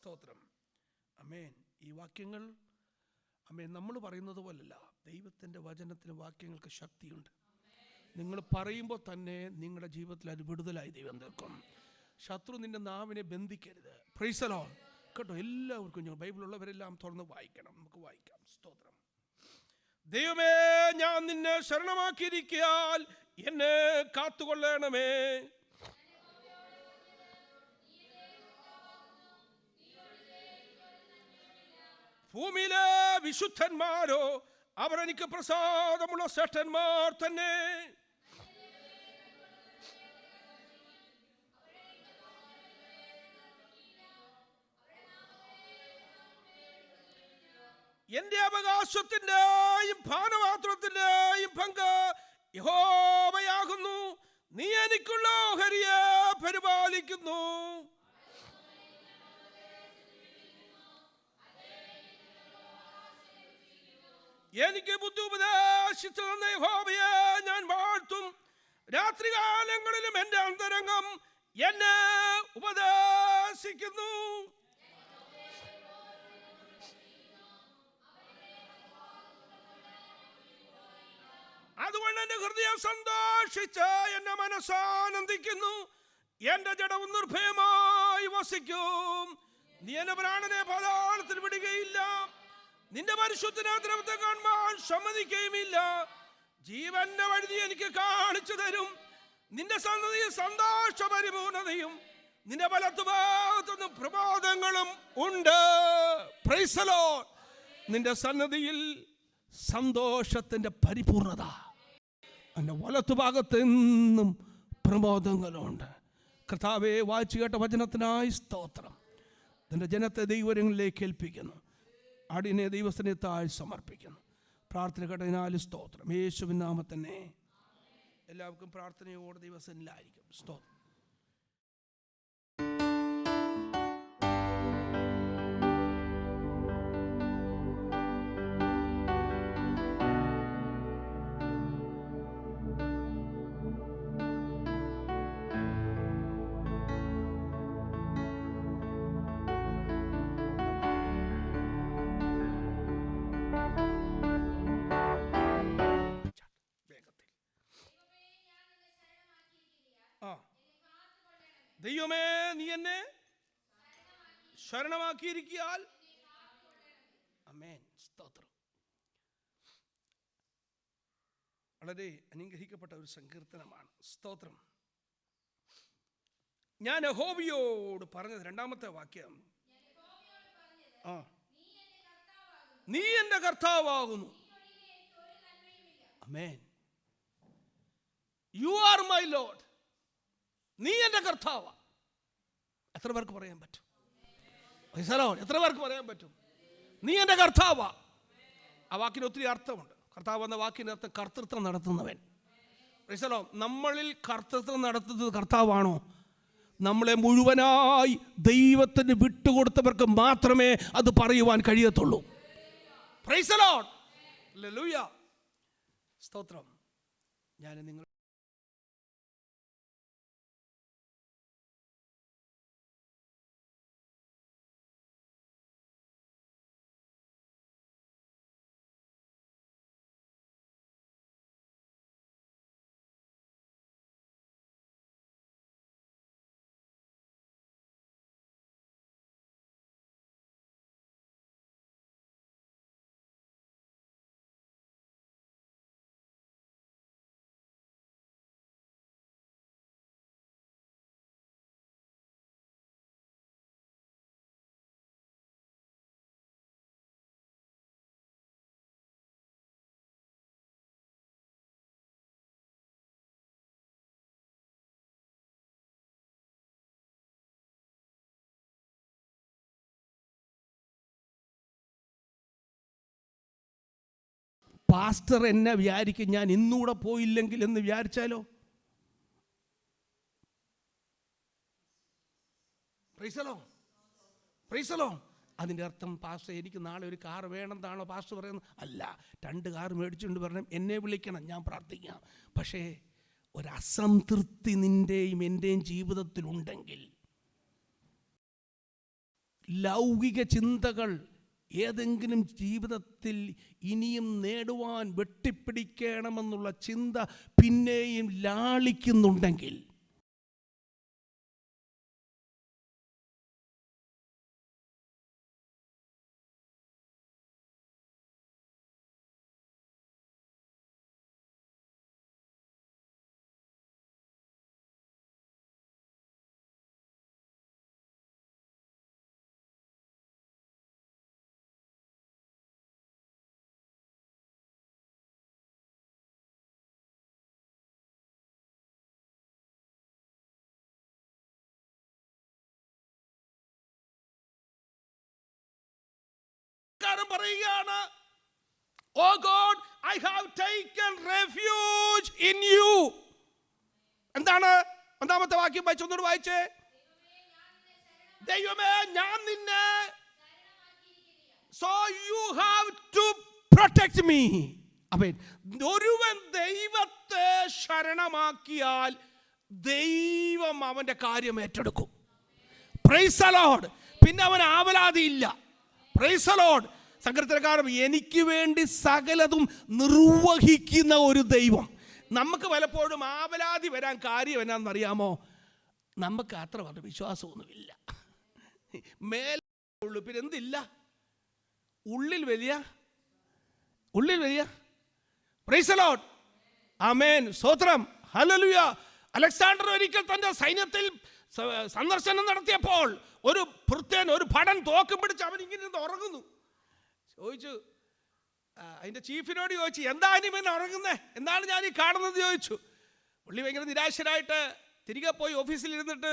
സ്തോത്രം. അമേൻ. ഈ വാക്യങ്ങൾ നമ്മൾ പറയുന്നത് പോലല്ല. ദൈവത്തിൻ്റെ വചനത്തിന് വാക്യങ്ങൾക്ക് ശക്തിയുണ്ട്. നിങ്ങൾ പറയുമ്പോൾ തന്നെ നിങ്ങളുടെ ജീവിതത്തിൽ അത് വിടുതലായി ദൈവം തീർക്കും. ശത്രു നിന്റെ നാവിനെ ബന്ധിക്കരുത്. Price the Lord. കേട്ടോ, എല്ലാവർക്കും ഞാൻ ബൈബിളുള്ളവരെല്ലാം തുറന്ന് വായിക്കണം. നമുക്ക് വായിക്കാം. സ്തോത്രം. ദൈവമേ, ഞാൻ നിന്നെ ശരണമാക്കിയിരിക്കാൻ എന്നെ കാത്തുകൊള്ളണമേ. ഭൂമിയിലെ വിശുദ്ധന്മാരോ അവർ എനിക്ക് പ്രസാദമുള്ള ശ്രേഷ്ഠന്മാർ തന്നെ. എന്റെ അവകാശത്തിന്റെയും പാനപാത്രത്തിന്റെയും പങ്ക് യഹോവയാകുന്നു. നീ എനിക്കുള്ള ഓഹരിയെ പരിപാലിക്കുന്നു. എനിക്ക് ബുദ്ധി ഉപദേശിച്ചു തന്ന യഹോവയെ ഞാൻ വാഴ്ത്തും. രാത്രികാലങ്ങളിലും എൻ്റെ അന്തരംഗം എന്നെ ഉപദേശിക്കുന്നു. അതുകൊണ്ട് എൻ്റെ ഹൃദയം സന്തോഷിച്ച് എൻ്റെ മനസ്സാനന്ദിക്കുന്നു. എൻ്റെ ജഡവും നിർഭയമായി വസിക്കും. നീ എൻ്റെ പ്രാണനെ പാതാളത്തിൽ വിടുകയില്ല. നിന്റെ പരിശുദ്ധനാമത്തെ കാണുവാൻ സമ്മതിക്കുകയുമില്ല. ജീവന്റെ വഴി എനിക്ക് കാണിച്ചു തരും. നിന്റെ സന്തതിയിൽ സന്തോഷ പരിപൂർണതയും നിന്റെ വലത്തുഭാഗത്തുനിന്ന് പ്രബോധങ്ങളും ഉണ്ട്. Price the Lord. നിന്റെ സന്നദ്ധിയിൽ സന്തോഷത്തിന്റെ പരിപൂർണത, എൻ്റെ വലത്തുഭാഗത്ത് നിന്നും പ്രബോധങ്ങളുണ്ട്. കർത്താവേ, വായിച്ചു കേട്ട വചനത്തിനായി സ്തോത്രം. നിന്റെ ജനത്തെ ദൈവങ്ങളിലേക്ക് ഏൽപ്പിക്കുന്നു. ആടിനെ ദൈവസന്നിധിയിൽ സമർപ്പിക്കുന്നു. പ്രാർത്ഥന കേട്ടതിനാൽ സ്തോത്രം. യേശുവിൻ നാമത്തിൽ തന്നെ എല്ലാവർക്കും പ്രാർത്ഥനയോടെ ദൈവസന്നിധിയിലായിരിക്കും. സ്തോത്രം. ദൈവമേ, നീ എന്നെ ശരണമാക്കിയിരിക്കാൻ. ആമേൻ. സ്തോത്രം. വളരെ അനുഗ്രഹിക്കപ്പെട്ട ഒരു സങ്കീർത്തനമാണ്. സ്തോത്രം. ഞാൻ യഹോവയോട് പറഞ്ഞത്, രണ്ടാമത്തെ വാക്യം, നീ എൻ്റെ കർത്താവാകുന്നു. ആമേൻ. You are my lord. നീ എൻ്റെ കർത്താവാ. എത്ര പേർക്ക് പറയാൻ പറ്റും? എത്ര പേർക്ക് പറയാൻ പറ്റും? നീ എൻ്റെ കർത്താവാ. ആ വാക്കിന് ഒത്തിരി അർത്ഥമുണ്ട്. കർത്താവ് എന്ന വാക്കിന് അർത്ഥം കർത്തൃത്വം നടത്തുന്നവൻ. നമ്മളിൽ കർത്തൃത്വം നടത്തുന്നത് കർത്താവാണോ? നമ്മളെ മുഴുവനായി ദൈവത്തിന് വിട്ടുകൊടുത്തവർക്ക് മാത്രമേ അത് പറയുവാൻ കഴിയത്തുള്ളൂ. Praise the lord. ഹല്ലേലൂയ. സ്തോത്രം. ഞാൻ നിങ്ങൾ പാസ്റ്റർ എന്നെ വിചാരിക്കും ഞാൻ ഇന്നൂടെ പോയില്ലെങ്കിൽ എന്ന് വിചാരിച്ചാലോ? പ്രൈസലോ. അതിൻ്റെ അർത്ഥം പാസ്റ്റർ എനിക്ക് നാളെ ഒരു കാർ വേണമെന്നാണോ പാസ്റ്റർ പറയുന്നത്? അല്ല. 2 കാർ മേടിച്ചുകൊണ്ട് വരണം, എന്നെ വിളിക്കണം, ഞാൻ പ്രാർത്ഥിക്കാം. പക്ഷേ ഒരസംതൃപ്തി നിൻ്റെയും എൻ്റെയും ജീവിതത്തിലുണ്ടെങ്കിൽ ലൗകിക ചിന്തകൾ ഏതെങ്കിലും ജീവിതത്തിൽ ഇനിയും നേടുവാൻ വെട്ടിപ്പിടിക്കണമെന്നുള്ള ചിന്ത പിന്നെയും ലാളിക്കുന്നുണ്ടെങ്കിൽ പറയുകയാണ്, oh God, I have taken refuge in you. എന്താണ് ഒന്നാമത്തെ വാക്യം വായിച്ചു? ഒന്നുകൂടി വായിച്ചേ. ദൈവമേ, ഞാൻ നിന്നെ, so you have to protect me. അപ്പൻ ഒരുവൻ ദൈവത്തെ ശരണമാക്കിയാൽ ദൈവം അവന്റെ കാര്യം ഏറ്റെടുക്കും. Praise the lord. പിന്നെ അവൻ ആവലാതിയില്ല. Price the Lord. സങ്കീർത്തനക്കാരൻ എനിക്ക് വേണ്ടി സകലതും നിർവഹിക്കുന്ന ഒരു ദൈവം. നമുക്ക് പലപ്പോഴും ആവലാതി വരാൻ കാര്യം എന്നാണെന്നറിയാമോ? നമുക്ക് അത്ര വളരെ വിശ്വാസമൊന്നുമില്ല. മേലെ ഉള്ളു, പിന്നെ എന്തില്ല? ഉള്ളിൽ വലിയ പ്രൈസ് ദി ലോർഡ്. ആമേൻ, സ്തോത്രം, ഹല്ലേലൂയ. അലക്സാണ്ടർ ഒരിക്കൽ തന്റെ സൈന്യത്തിൽ സന്ദർശനം നടത്തിയപ്പോൾ ഒരു ഭൃത്യൻ ഒരു ഭടൻ തോക്കും പിടിച്ച് അവൻ ഇങ്ങനെ ഉറങ്ങുന്നു. ചോദിച്ചു, അതിൻ്റെ ചീഫിനോട് ചോദിച്ചു, എന്താ ഇനിമേൻ ഉറങ്ങുന്നേ, എന്താണ് ഞാൻ ഈ കാണുന്നത് ചോദിച്ചു. പുള്ളി ഭയങ്കര നിരാശരായിട്ട് തിരികെ പോയി ഓഫീസിൽ ഇരുന്നിട്ട്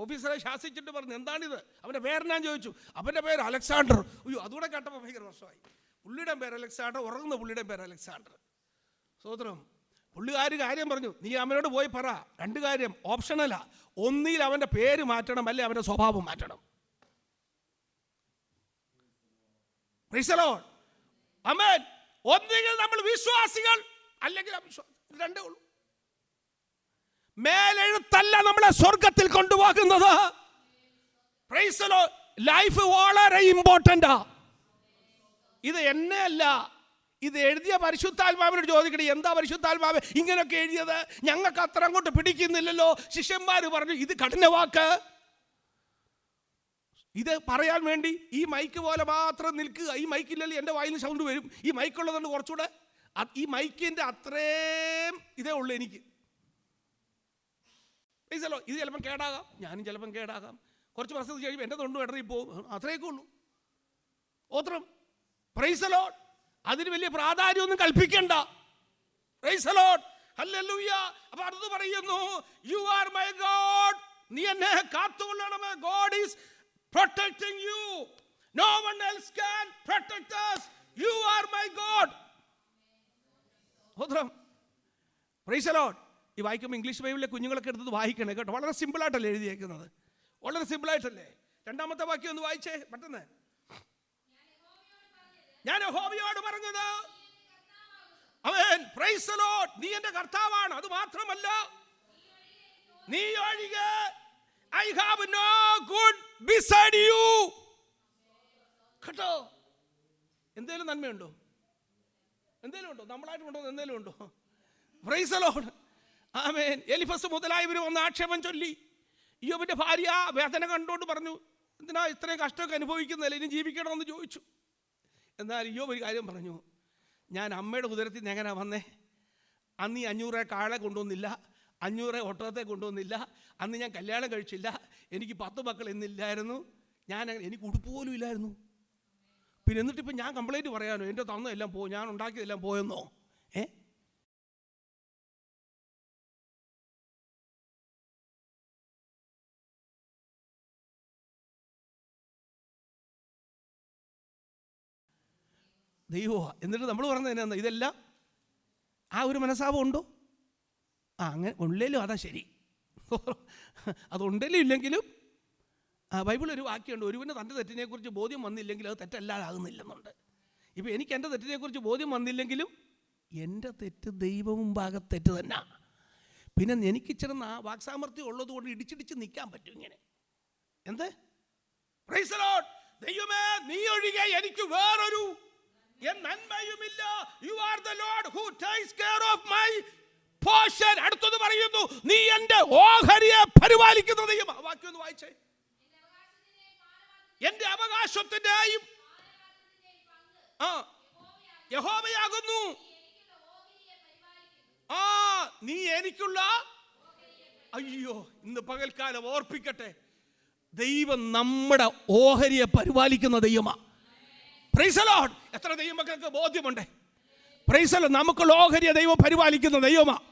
ഓഫീസറെ ശാസിച്ചിട്ട് പറഞ്ഞു, എന്താണിത്? അവൻ്റെ പേര് ഞാൻ ചോദിച്ചു. അവൻ്റെ പേര് അലക്സാണ്ടർ. അയ്യോ, അതുകൂടെ കേട്ടപ്പോൾ ഭയങ്കര വർഷമായി. പുള്ളിയുടെ പേര് അലക്സാണ്ടർ, ഉറങ്ങുന്ന പുള്ളിയുടെ പേര് അലക്സാണ്ടർ. സ്തോത്രം. പുള്ളിക്കാർ കാര്യം പറഞ്ഞു, നീ അവനോട് പോയി പറ, രണ്ട് കാര്യം ഓപ്ഷനല്ല. ഒന്നിൽ അവൻ്റെ പേര് മാറ്റണം, അല്ലെ അവൻ്റെ സ്വഭാവം മാറ്റണം. Praise the lord. ആമേൻ. ഒന്നുകിൽ നമ്മൾ വിശ്വാസികൾ, അല്ലെങ്കിൽ അവിശ്വാസികൾ. രണ്ടേ ഉള്ളൂ. മേലെഴുത്തല്ല നമ്മളെ സ്വർഗത്തിൽ കൊണ്ടുപോകുന്നത്. Price the Lord. ലൈഫ് വളരെ ഇമ്പോർട്ടൻ്റാ. ഇത് എന്നെ അല്ല, ഇത് എഴുതിയ പരിശുദ്ധാത്മാവിനോട് ചോദിക്കണേ, എന്താ പരിശുദ്ധാത്മാവ് ഇങ്ങനെയൊക്കെ എഴുതിയത്? ഞങ്ങൾക്ക് അത്ര അങ്ങോട്ട് പിടിക്കുന്നില്ലല്ലോ. ശിഷ്യന്മാർ പറഞ്ഞു, ഇത് കഠിനവാക്ക്. ഇത് പറയാൻ വേണ്ടി ഈ മൈക്ക് പോലെ മാത്രം നിൽക്കുക. ഈ മൈക്കില്ലല്ലോ, എൻ്റെ വായിൽ സൗണ്ട് വരും. ഈ മൈക്കുള്ളതുകൊണ്ട് കുറച്ചുകൂടെ ഈ മൈക്കിൻ്റെ അത്രയും ഇതേ ഉള്ളൂ എനിക്ക്. ഇത് ചിലപ്പം കേടാകാം, ഞാനും ചിലപ്പം കേടാകാം. കുറച്ച് വർഷത്തിൽ കഴിയുമ്പോൾ എൻ്റെ തൊണ്ടും ഇടറി പോകും. അത്രയൊക്കെ ഉള്ളൂ. ഓത്രം. Praise the lord. അതിന് വലിയ പ്രാധാന്യമൊന്നും കൽപ്പിക്കണ്ട. Praise the lord. ഹല്ലേലൂയ. അപ്പോൾ അടുത്ത് പറയുന്നു, യു ആർ മൈ ഗോഡ്. നീ എന്നെ കാത്തുകൊള്ളണമേ. God is protecting you. No one else can protect us. You are my God. ഓത്രം. Praise the lord. ഈ വായിക്കുമ്പോൾ ഇംഗ്ലീഷ് ബൈബിളിലെ കുഞ്ഞുങ്ങളൊക്കെ എടുത്തത് വായിക്കണേ കേട്ടോ. വളരെ സിമ്പിളായിട്ടല്ലേ എഴുതിയേക്കുന്നത്, വളരെ സിമ്പിളായിട്ടല്ലേ. രണ്ടാമത്തെ വാക്യം ഒന്ന് വായിച്ചേ പെട്ടെന്ന്. ഞാൻ യഹോവയോട് പറഞ്ഞത്, ആമേൻ, പ്രൈസ് ദി ലോർഡ്, നീ എൻ്റെ കർത്താവാണ്. അത് മാത്രമല്ല, നീ ഒഴികെ I have no good beside you. കേട്ടോ? എന്തേലും നന്മയുണ്ടോ? എന്തേലും ഉണ്ടോ? നമ്മളായിട്ട് കൊണ്ടോ? എന്തേലും ഉണ്ടോ? Praise the lord. ആമേൻ. എലിഫസ് മുതലായവർ വന്ന് ആക്ഷേപം ചൊല്ലി. ഇയ്യോബിന്റെ ഭാര്യ വേദന കണ്ടോണ്ട് പറഞ്ഞു, എന്തിനാ ഇത്രയും കഷ്ടമൊക്കെ അനുഭവിക്കുന്നില്ല, ഇനി ജീവിക്കണമെന്ന് ചോദിച്ചു. എന്നാൽ ഇയ്യോബ് ഒരു കാര്യം പറഞ്ഞു, ഞാൻ അമ്മയുടെ ഉദരത്തിൽ നിന്ന് എങ്ങനെയാ വന്നേ? അന്ന് ഈ 500 കാളെ കൊണ്ടുവന്നില്ല, 500 ഒട്ടകത്തെ കൊണ്ടുവന്നില്ല, അന്ന് ഞാൻ കല്യാണം കഴിച്ചില്ല, എനിക്ക് 10 മക്കൾ എന്നില്ലായിരുന്നു, എനിക്ക് ഉടുപ്പ് പോലും ഇല്ലായിരുന്നു. പിന്നെ എന്നിട്ടിപ്പോൾ ഞാൻ കംപ്ലൈൻറ്റ് പറയാനോ? എൻ്റെ തന്നതെല്ലാം പോയി, ഞാൻ ഉണ്ടാക്കിയതെല്ലാം പോയെന്നോ? ദൈവമോ? എന്നിട്ട് നമ്മൾ പറഞ്ഞത് എന്നാ, ഇതെല്ലാം ആ ഒരു മനസ്സാപം ഉണ്ടോ? അങ്ങനെ ഉള്ളേലും അതാ ശരി. അതുണ്ടേലും ഇല്ലെങ്കിലും ബൈബിളൊരു വാക്യമുണ്ട്, ഒരുവന് തൻ്റെ തെറ്റിനെക്കുറിച്ച് ബോധ്യം വന്നില്ലെങ്കിൽ അത് തെറ്റല്ലാതാകുന്നില്ലെന്നുണ്ട്. ഇപ്പം എനിക്ക് എൻ്റെ തെറ്റിനെക്കുറിച്ച് ബോധ്യം വന്നില്ലെങ്കിലും എൻ്റെ തെറ്റ് ദൈവവും ഭാഗത്തെറ്റ് തന്നെ. പിന്നെ എനിക്കിച്ചിരി വാക്സാമർത്ഥ്യം ഉള്ളത് കൊണ്ട് ഇടിച്ചിടിച്ച് നിൽക്കാൻ പറ്റും ഇങ്ങനെ. എന്ത്? Praise the lord. ദൈവമേ, നീ ഒഴികെ എനിക്ക് വേറൊരു നന്മയുമില്ല. You are the lord who takes care of my portion. അടുത്തത് പറയുന്നു, നീ എന്റെ ഓഹരിയെ പരിപാലിക്കുന്ന ദൈവം. വാക്യം ഒന്ന് വായിച്ചേ. എന്റെ അവകാശത്തിന്റെയും യഹോവയാകുന്നു. നീ എനിക്കുള്ള, അയ്യോ, ഇന്ന് പകൽക്കാലം ഓർപ്പിക്കട്ടെ, ദൈവം നമ്മുടെ ഓഹരിയെ പരിപാലിക്കുന്ന ദൈവമാണ്. Price the Lord. എത്ര ദൈവമക്കൾക്ക് ബോധ്യമുണ്ട്? Price the Lord. നമുക്കുള്ള ഓഹരിയെ ദൈവം പരിപാലിക്കുന്ന ദൈവമാണ്.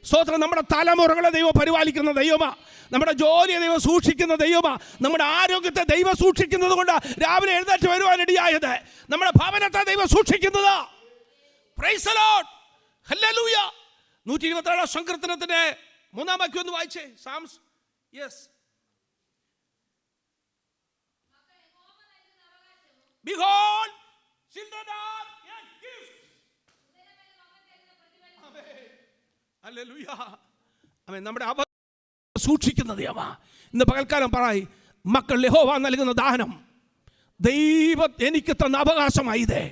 സ്തോത്രം. നമ്മുടെ തലമുറകളെ ദൈവം പരിപാലിക്കുന്ന ദൈവമാണ്. നമ്മുടെ ജോലിയെ ദൈവം സൂക്ഷിക്കുന്ന ദൈവമാണ്. നമ്മുടെ ആരോഗ്യത്തെ ദൈവം സൂക്ഷിക്കുന്നത് കൊണ്ട് രാവിലെ എഴുന്നേറ്റ് വരുവാനിടയായത്. നമ്മുടെ ഭവനത്തെ ദൈവം സൂക്ഷിക്കുന്നത്. Price the lord. ഹല്ലേലൂയ. 127 സങ്കീർത്തനത്തിന്റെ 3-ാം വാക്യം ഒന്ന് വായിച്ചേ. Psalms. Yes. Behold, children are a gift. Hallelujah. ആമേൻ. നമ്മുടെ സൂക്ഷിക്കുന്ന ദൈവമാ. ഇന്ന് പകൽക്കാലം പറയ്, മക്കൾ യഹോവ നൽകുന്ന ദാനം, ദൈവം എനിക്ക് തന്ന അവകാശമായിതേ.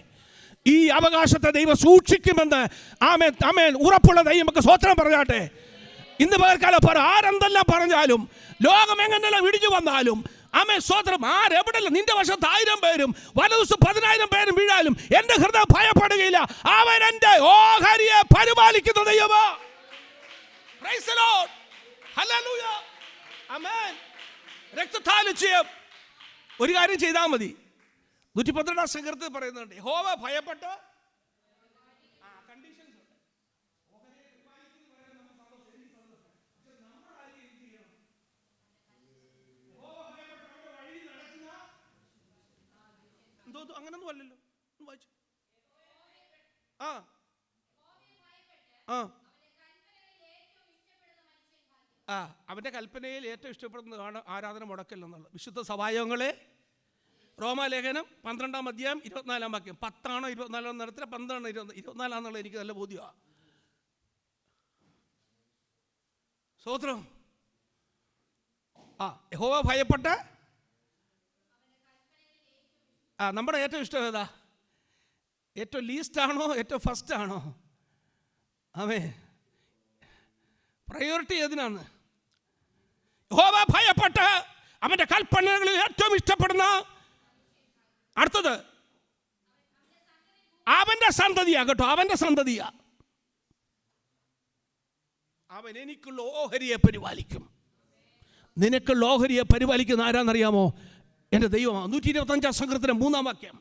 ഈ അവകാശത്തെ ദൈവം സൂക്ഷിക്കുമെന്ന് ആമേൻ ആമേൻ ഉറപ്പുള്ള ദൈവം നമുക്ക് സ്വത്രം പറഞ്ഞാട്ടെ. ഇന്ന് പകൽക്കാലം പറ, ആരെന്തെല്ലാം പറഞ്ഞാലും, ലോകം എങ്ങനെല്ലാം ഇടിഞ്ഞു വന്നാലും, ആമേ സ്വത്രം, ആരെവിടെയല്ല, നിന്റെ വശത്ത് 1000 പേരും വലതുവശത്ത് 10,000 പേരും വീഴാലും എന്റെ ഹൃദയം ഭയപ്പെടുകയില്ല. അവൻ എന്റെ ഓഹരിയെ പരിപാലിക്കുന്ന ദൈവമാ. Praise the lord. ഹല്ലേലൂയ. ആമേൻ. രക്തത്താൽ ചെയ്യും. ഒരു കാര്യം ചെയ്താൽ മതി. 112 സങ്കീർത്തനത്തിൽ പറയുന്നുണ്ട്, യഹോവ ഭയപ്പെട്ട് അങ്ങനൊന്നും അല്ലല്ലോ. അവന്റെ കൽപ്പനയിൽ ഏറ്റവും ഇഷ്ടപ്പെടുന്നതാണ് ആരാധന മുടക്കല്ലെന്നുള്ളത്. വിശുദ്ധ സഭായോഗങ്ങളെ റോമാലേഖനം 12-ാം അധ്യായം 24-ാം വാക്യം. 10 ആണോ 24 നടത്തില്ല, 12 24 എനിക്ക് നല്ല ബോധ്യമാണ്. സ്തോത്രം. യഹോവ ഭയപ്പെട്ട് നമ്മുടെ ഏറ്റവും ഇഷ്ടം ഏതാ? ഏറ്റവും ലീസ്റ്റ് ആണോ ഏറ്റവും ഫസ്റ്റ് ആണോ? ആമേൻ. പ്രയോറിറ്റി ഏതിനാണ്? യഹോവ ഭയപ്പെട്ട് അവന്റെ കൽപ്പനകളിൽ ഏറ്റവും ഇഷ്ടപ്പെടുന്ന. അടുത്തത് അവന്റെ സന്തതിയാ കേട്ടോ, അവന്റെ സന്തതിയാ. അവൻ എനിക്കുള്ള ഓഹരിയെ പരിപാലിക്കും. നിനക്കുള്ള ഓഹരിയെ പരിപാലിക്കുന്ന ആരാന്നറിയാമോ? എൻ്റെ ദൈവമാണ്. 125 സങ്കീർത്തനം 3-ാം വാക്യം.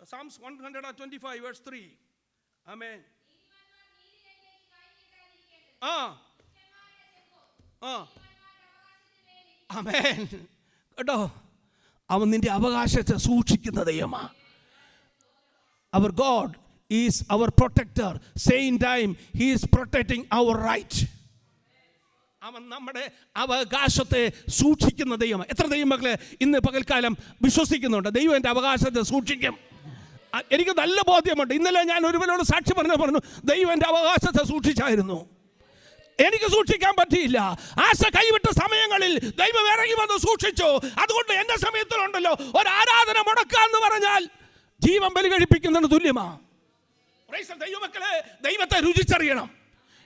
Psalms 125 verse 3. ആമേൻ. ആമേൻ. കേട്ടോ, അവൻ നിന്റെ അവകാശത്തെ സൂക്ഷിക്കുന്ന ദൈവമാണ്. Our God is our protector. Same time he is protecting our right. അവൻ നമ്മുടെ അവകാശത്തെ സൂക്ഷിക്കുന്ന ദൈവമാണ്. എത്ര ദൈവമക്കളെ ഇന്ന് പകൽക്കാലം വിശ്വസിക്കുന്നുണ്ട് ദൈവം എൻ്റെ അവകാശത്തെ സൂക്ഷിക്കും? എനിക്ക് നല്ല ബോധ്യമുണ്ട്. ഇന്നലെ ഞാൻ ഒരുവനോട് സാക്ഷി പറഞ്ഞു, ദൈവം എൻ്റെ അവകാശത്തെ സൂക്ഷിച്ചായിരുന്നു. എനിക്ക് സൂക്ഷിക്കാൻ പറ്റിയില്ല. ആശ കൈവിട്ട സമയങ്ങളിൽ ദൈവം ഇറങ്ങി വന്ന് സൂക്ഷിച്ചു. അതുകൊണ്ട് എൻ്റെ സമയത്തിലുണ്ടല്ലോ, ഒരു ആരാധന മുടക്കാന്ന് പറഞ്ഞാൽ ജീവൻ ബലി കഴിപ്പിക്കുന്നതിന് തുല്യമാണ്. ദൈവമക്കളെ, ദൈവത്തെ രുചിച്ചറിയണം.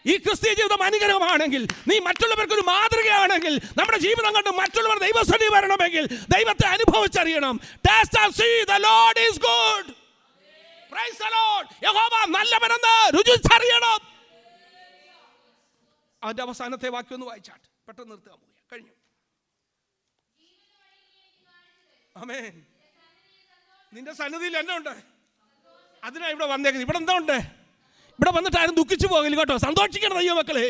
ഈ ക്രിസ്തീയ ജീവിതം അനുഗ്രഹമാണെങ്കിൽ, നീ മറ്റുള്ളവർക്കൊരു മാതൃകയാണെങ്കിൽ, നമ്മുടെ ജീവിതം കണ്ട് മറ്റുള്ളവർ ദൈവസന്നിധി വരണമെങ്കിൽ ദൈവത്തെ അനുഭവിച്ചറിയണം. Taste and see the Lord is good. Praise the Lord. യഹോവ നല്ലവനെന്ന് രുചിച്ചറിയണം. അതിന്റെ അവസാനത്തെ വാക്യം ഒന്ന് വായിച്ചാട്ട് പെട്ടെന്ന് നിർത്താൻ പോയി. കഴിഞ്ഞു. ആമേൻ. നിന്റെ സന്നിധിയിൽ എന്നെ ഉണ്ട്. അതിനാ ഇവിടെ വന്നേക്കുന്നത്. ഇവിടെ എന്താ ഉണ്ട്? ഇവിടെ വന്നിട്ട് ആരും ദുഃഖിച്ചു പോകില്ല കേട്ടോ. സന്തോഷിക്കണം ദൈവമക്കളെ.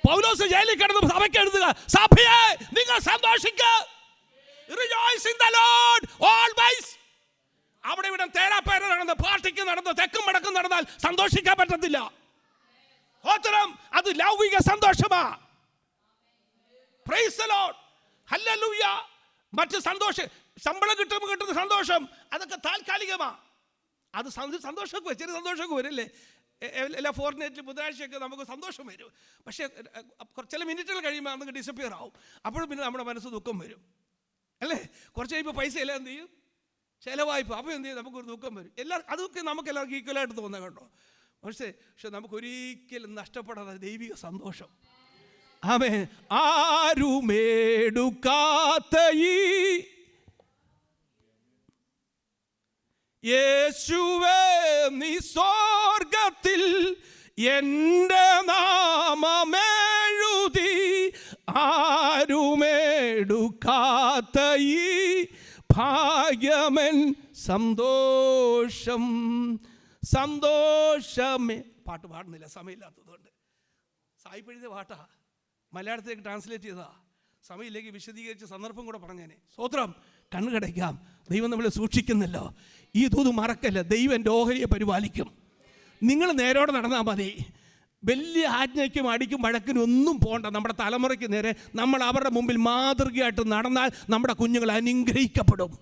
പൗലോസ് ജയിലിൽ കിടന്ന് സഭയ്ക്ക് എഴുതുക, സഭയെ നിങ്ങൾ സന്തോഷിക്കുക. Rejoice in the Lord always. അവിടെ ഇവിടെ തേരാപ്പേര നടന്ന്, പാർട്ടിക്ക് നടന്ന്, തെക്കും വടക്കും നടന്നാൽ സന്തോഷിക്കാൻ പറ്റത്തില്ല. അത് ലൗകിക സന്തോഷമാ. Praise the Lord. Hallelujah. മറ്റ് സന്തോഷം, ശമ്പളം കിട്ടുന്ന സന്തോഷം, അതൊക്കെ താൽക്കാലികമാ. അത് സന്തോഷമൊക്കെ വരും, ചെറിയ സന്തോഷമൊക്കെ വരില്ലേ? എല്ലാ ഫോർട്ട്നൈറ്റിൽ ബുധനാഴ്ചയൊക്കെ നമുക്ക് സന്തോഷം വരും. പക്ഷേ ചില മിനിറ്റുകൾ കഴിയുമ്പോൾ നമുക്ക് ഡിസപ്പിയർ ആവും. അപ്പോഴും പിന്നെ നമ്മുടെ മനസ്സ് ദുഃഖം വരും അല്ലേ? കുറച്ച് കഴിയുമ്പോൾ പൈസ എല്ലാം എന്ത് ചെയ്യും? ചിലവായ്പ. അപ്പോൾ എന്ത് ചെയ്യും? നമുക്കൊരു ദുഃഖം വരും. അതൊക്കെ നമുക്ക് എല്ലാവർക്കും ഈക്വലായിട്ട് തോന്നുക കേട്ടോ. പക്ഷേ നമുക്കൊരിക്കലും നഷ്ടപ്പെടാതെ ദൈവിക സന്തോഷം. ആമേൻ. ആരുമേടുക്കാത്ത ഈ യേശുവേ നീ സ്വർഗത്തിൽ എൻ്റെ നാമമെഴുതി, ആരുമേടുക്കാത്ത ഈ ഭാഗ്യമൻ സന്തോഷം. സന്തോഷമേ. പാട്ട് പാടുന്നില്ല, സമയമില്ലാത്തതുകൊണ്ട്. സായിപ്പ് എഴുതിയ പാട്ടാ, മലയാളത്തിലേക്ക് ട്രാൻസ്ലേറ്റ് ചെയ്തതാ. സമയമില്ലെങ്കിൽ വിശദീകരിച്ച് സന്ദർഭം കൂടെ പറഞ്ഞേനെ. സ്തോത്രം. കണ്ണുകടയ്ക്കാം. ദൈവം നമ്മളെ സൂക്ഷിക്കുന്നല്ലോ. ഈ ദൂത് മറക്കല്ല. ദൈവം എൻ്റെ ഓഹരിയെ പരിപാലിക്കും. നിങ്ങൾ നേരോടെ നടന്നാൽ മതി. വലിയ ആജ്ഞയ്ക്കും അടിക്കും വഴക്കിനും ഒന്നും പോകണ്ട. നമ്മുടെ തലമുറയ്ക്ക് നേരെ നമ്മൾ അവരുടെ മുമ്പിൽ മാതൃകയായിട്ട് നടന്നാൽ നമ്മുടെ കുഞ്ഞുങ്ങൾ അനുഗ്രഹിക്കപ്പെടും.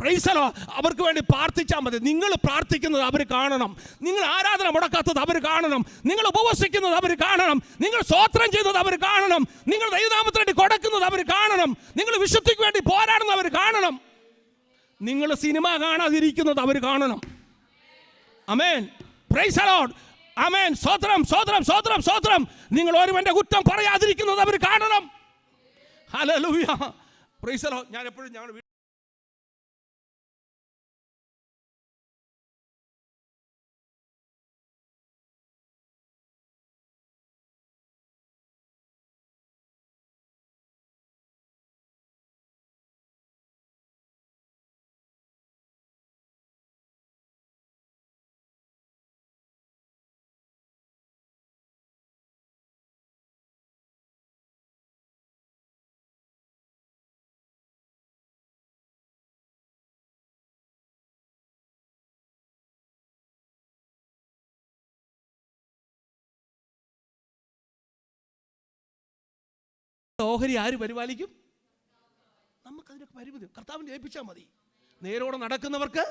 Praise the lord. അവർക്ക് വേണ്ടി പ്രാർത്ഥിച്ചാൽ മതി. നിങ്ങൾ പ്രാർത്ഥിക്കുന്നത് അവർ കാണണം. നിങ്ങൾ ആരാധന മുടക്കാത്തത് അവർ കാണണം. നിങ്ങൾ ഉപവസിക്കുന്നത് അവർ കാണണം. നിങ്ങൾ സ്തോത്രം ചെയ്യുന്നത് അവർ കാണണം. നിങ്ങൾ ദൈവനാമത്തിന് വേണ്ടി കൊടുക്കുന്നത് അവർ കാണണം. നിങ്ങൾ വിശുദ്ധിക്ക് വേണ്ടി പോരാടുന്നത് അവർ കാണണം. നിങ്ങൾ സിനിമ കാണാതിരിക്കുന്നത് അവർ കാണണം. ആമേൻ. Praise the lord. ആമേൻ. സ്തോത്രം, സ്തോത്രം, സ്തോത്രം, സ്തോത്രം. നിങ്ങൾ ഒരുവന്റെ കുറ്റം പറയാതിരിക്കുന്നത് അവർ കാണണം. ഹല്ലേലൂയ. Praise the Lord. ഞാൻ എപ്പോഴും ഞങ്ങൾ ഓഹരി ആര് പരിപാലിക്കും? നമുക്കതിനൊക്കെ പരിമിതി കർത്താവിനെ ഏൽപ്പിച്ചാൽ മതി. നേരോടെ നടക്കുന്നവർക്ക്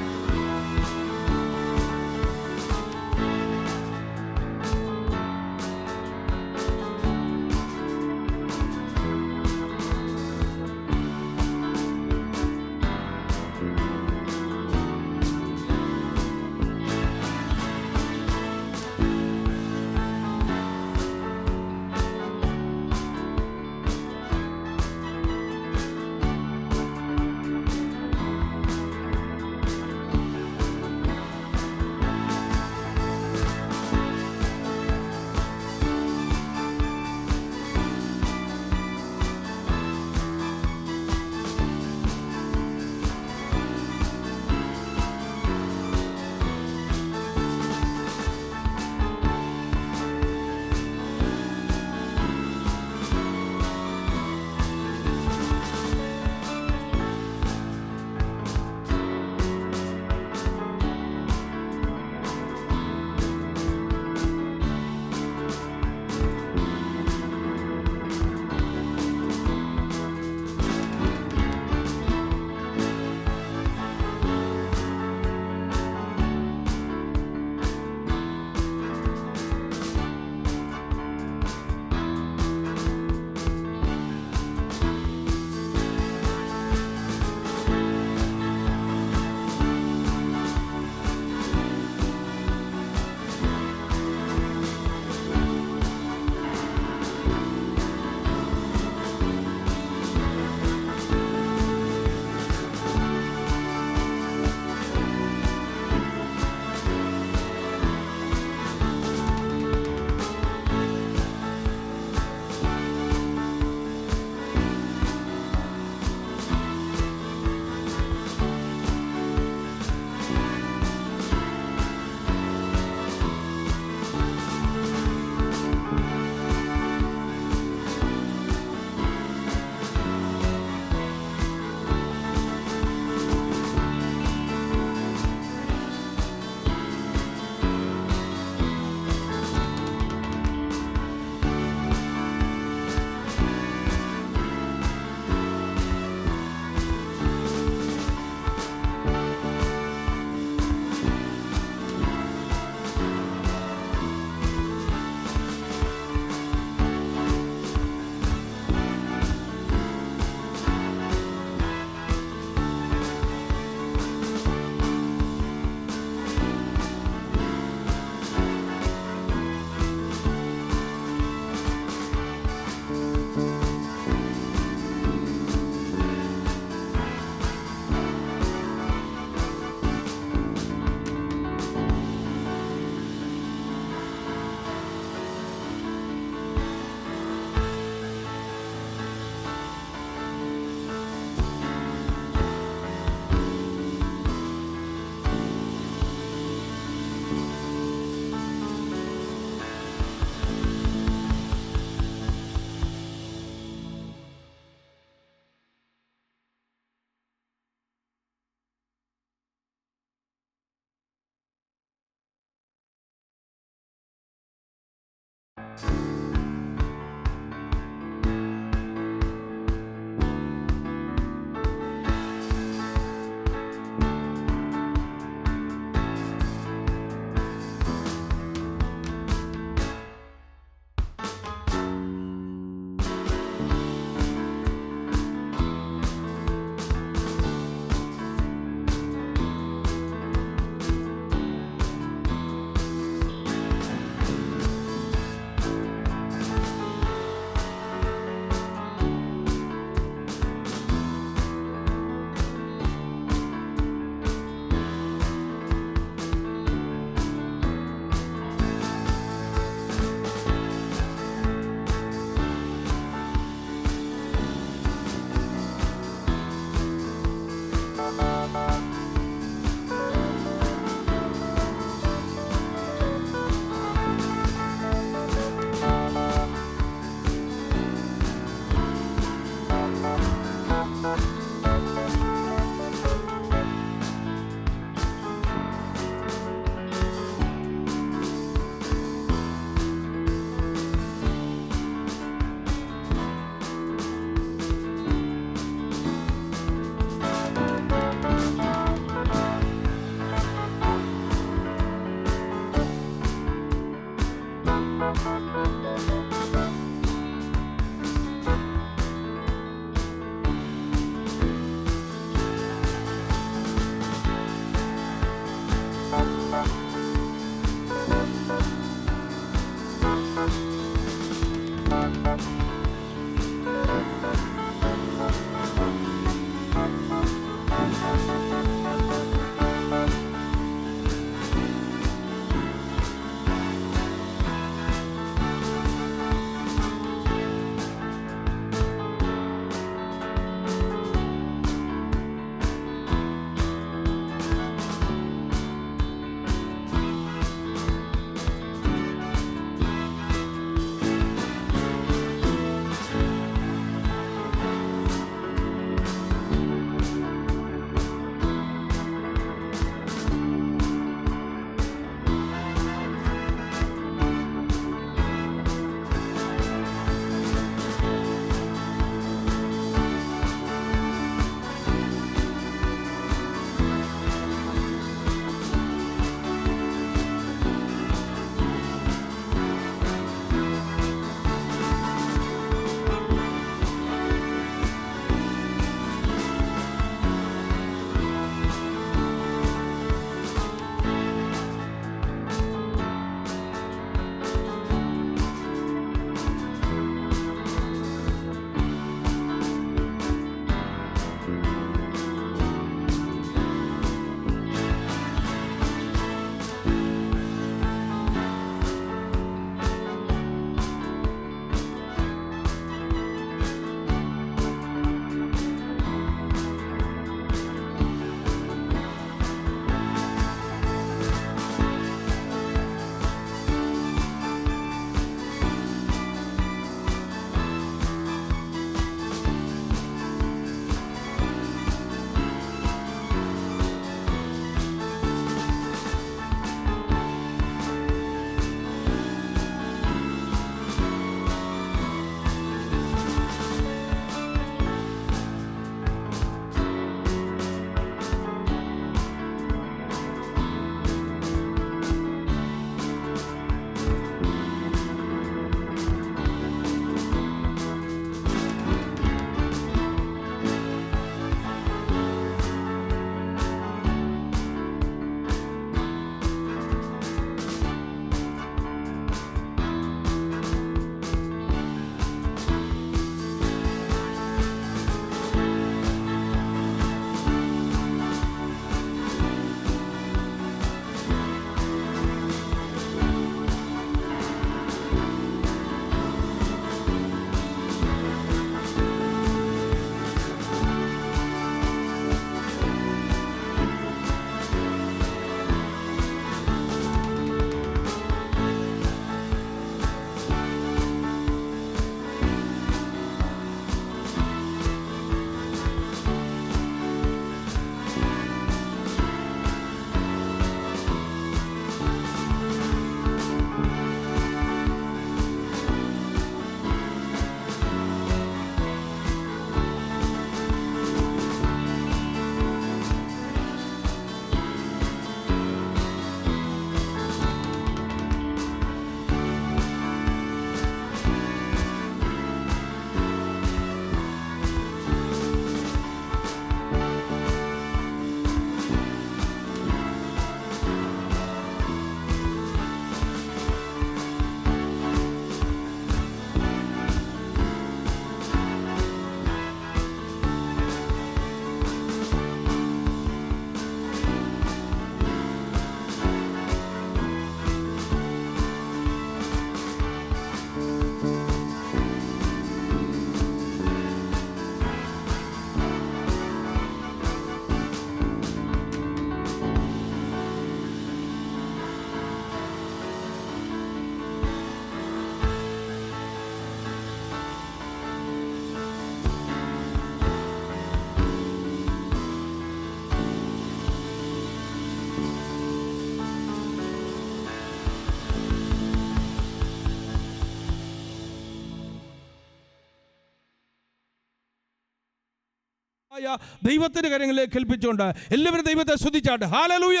ദൈവത്തിന്റെ കാര്യങ്ങളിലേക്ക് ഏൽപ്പിച്ചുകൊണ്ട് എല്ലാവരും ദൈവത്തെ സ്തുതിച്ചാട്ടെ. ഹല്ലേലൂയ.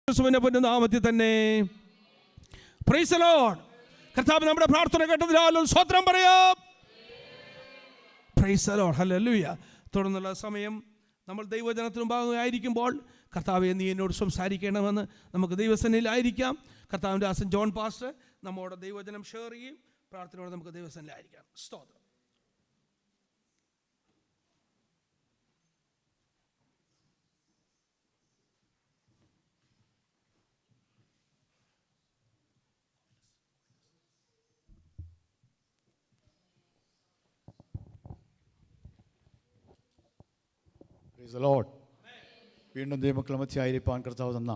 യേശുവിന്റെ നാമത്തിൽ തന്നെ പ്രൈസ് ദി ലോർഡ്. കർത്താവ് നമ്മുടെ പ്രാർത്ഥന കേട്ടതിനാലും സ്തോത്രം പറയാം. Price the lord. ഹല്ലേലൂയ. തുടർന്നുള്ള സമയം നമ്മൾ ദൈവജനത്തിന് മുമ്പായിരിക്കുമ്പോൾ കർത്താവെ നീ എന്നോട് സംസാരിക്കണമെന്ന് നമുക്ക് ദൈവസന്നിധിയിലായിരിക്കാം. കർത്താവിൻ്റെ ദാസൻ ജോൺ പാസ്റ്റർ നമ്മോട് ദൈവജനം ഷെയർ ചെയ്യും. പ്രാർത്ഥനയോടെ നമുക്ക് ദൈവസന്നിധിയിലായിരിക്കാം. സ്തോത്രം. Price the Lord. വീണ്ടും ദൈവമക്കളുടെ മധ്യയായിരിക്കാൻ കർത്താവ് തന്ന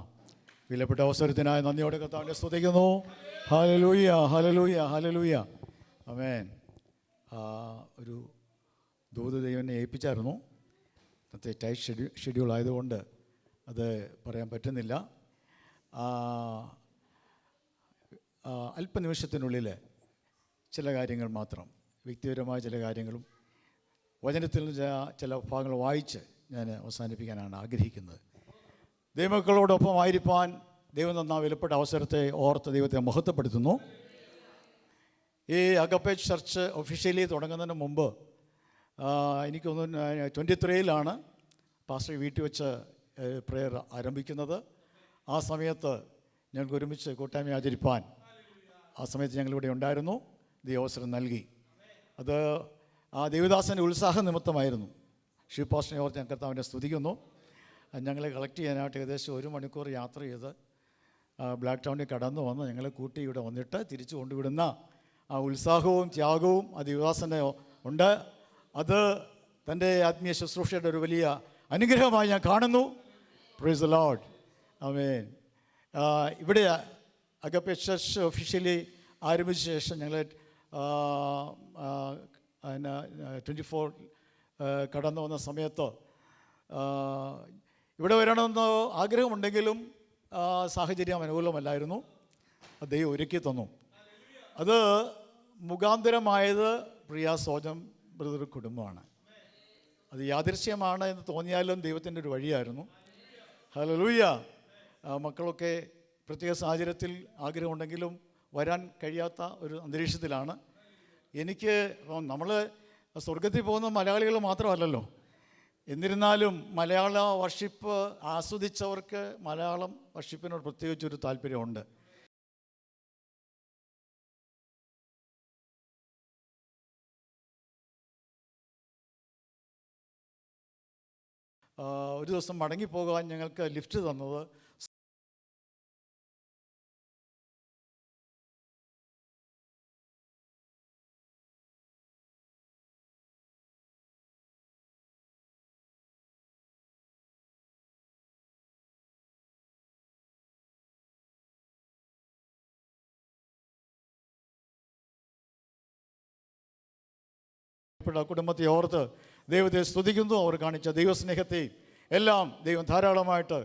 വിലപ്പെട്ട അവസരത്തിനായി നന്ദിയോടെ കർത്താവിനെ സ്തുതിക്കുന്നു. ഹല്ലേലൂയ, ഹല്ലേലൂയ, ഹല്ലേലൂയ. ആമേൻ. ഒരു ദൂത് ദൈവനെ ഏൽപ്പിച്ചായിരുന്നു. ഇന്നത്തെ ടൈറ്റ് ഷെഡ്യൂൾ ആയതുകൊണ്ട് അത് പറയാൻ പറ്റുന്നില്ല. അല്പനിമിഷത്തിനുള്ളിൽ ചില കാര്യങ്ങൾ മാത്രം, വ്യക്തിപരമായ ചില കാര്യങ്ങളും വചനത്തിൽ നിന്ന് ചില ഭാഗങ്ങൾ വായിച്ച് ഞാൻ അവസാനിപ്പിക്കാനാണ് ആഗ്രഹിക്കുന്നത്. ദൈവമക്കളോടൊപ്പം ആയിരിക്കാൻ ദൈവം തന്ന വിലപ്പെട്ട അവസരത്തെ ഓർത്ത് ദൈവത്തെ മഹത്വപ്പെടുത്തുന്നു. ഈ അഗപ്പെ ചർച്ച് ഒഫീഷ്യലി തുടങ്ങുന്നതിന് മുമ്പ് എനിക്കൊന്ന് 23-ലാണ് പാസ്റ്റർ വീട്ടിൽ വെച്ച് പ്രെയർ ആരംഭിക്കുന്നത്. ആ സമയത്ത് ഞങ്ങൾക്ക് ഒരുമിച്ച് കൂട്ടായ്മ ആചരിപ്പാൻ ആ സമയത്ത് ഞങ്ങളിവിടെ ഉണ്ടായിരുന്നു. ദൈവം അവസരം നൽകി. അത് ആ ദേവദാസൻ്റെ ഉത്സാഹ നിമിത്തമായിരുന്നു. ഷിവ് പാസ്റ്ററിനെ ഓർത്ത് ഞാൻ കർത്താവിനെ സ്തുതിക്കുന്നു. ഞങ്ങളെ കളക്ട് ചെയ്യാനായിട്ട് ഏകദേശം 1 മണിക്കൂർ യാത്ര ചെയ്ത് ബ്ലാക്ക് ടൗണിൽ കടന്നു വന്ന് ഞങ്ങളെ കൂട്ടി ഇവിടെ വന്നിട്ട് തിരിച്ചു കൊണ്ടുവിടുന്ന ആ ഉത്സാഹവും ത്യാഗവും ആ ദേവദാസന് ഉണ്ട്. അത് തൻ്റെ ആത്മീയ ശുശ്രൂഷയുടെ ഒരു വലിയ അനുഗ്രഹമായി ഞാൻ കാണുന്നു. Praise the lord. ആമേൻ. ഇവിടെ അഗപ്പെ ചർച്ച് ഒഫീഷ്യലി ആരംഭിച്ച ശേഷം ഞങ്ങൾ 24 കടന്നു വന്ന സമയത്ത് ഇവിടെ വരണമെന്ന് ആഗ്രഹമുണ്ടെങ്കിലും സാഹചര്യം അനുകൂലമല്ലായിരുന്നു. ദൈവം ഒരുക്കി തന്നു. അത് മുഖാന്തരമായത് പ്രിയ സോജം ബ്രദർ കുടുംബമാണ്. അത് യാദൃശ്യമാണ് എന്ന് തോന്നിയാലും ദൈവത്തിൻ്റെ ഒരു വഴിയായിരുന്നു. ഹല്ലേലൂയ. മക്കളൊക്കെ പ്രത്യേക സാഹചര്യത്തിൽ ആഗ്രഹമുണ്ടെങ്കിലും വരാൻ കഴിയാത്ത ഒരു അന്തരീക്ഷത്തിലാണ്. എനിക്ക് നമ്മൾ സ്വർഗത്തിൽ പോകുന്ന മലയാളികൾ മാത്രമല്ലല്ലോ. എന്നിരുന്നാലും മലയാള വർഷിപ്പ് ആസ്വദിച്ചവർക്ക് മലയാളം വർഷിപ്പിനോട് പ്രത്യേകിച്ചൊരു താല്പര്യമുണ്ട്. ഒരു ദിവസം മടങ്ങിപ്പോകാൻ ഞങ്ങൾക്ക് ലിഫ്റ്റ് തന്നത്. കുടുംബത്തെ ഓർത്ത് ദൈവത്തെ സ്തുതിക്കുന്നു. അവർ കാണിച്ച ദൈവസ്നേഹത്തെ എല്ലാം ദൈവം ധാരാളമായിട്ട്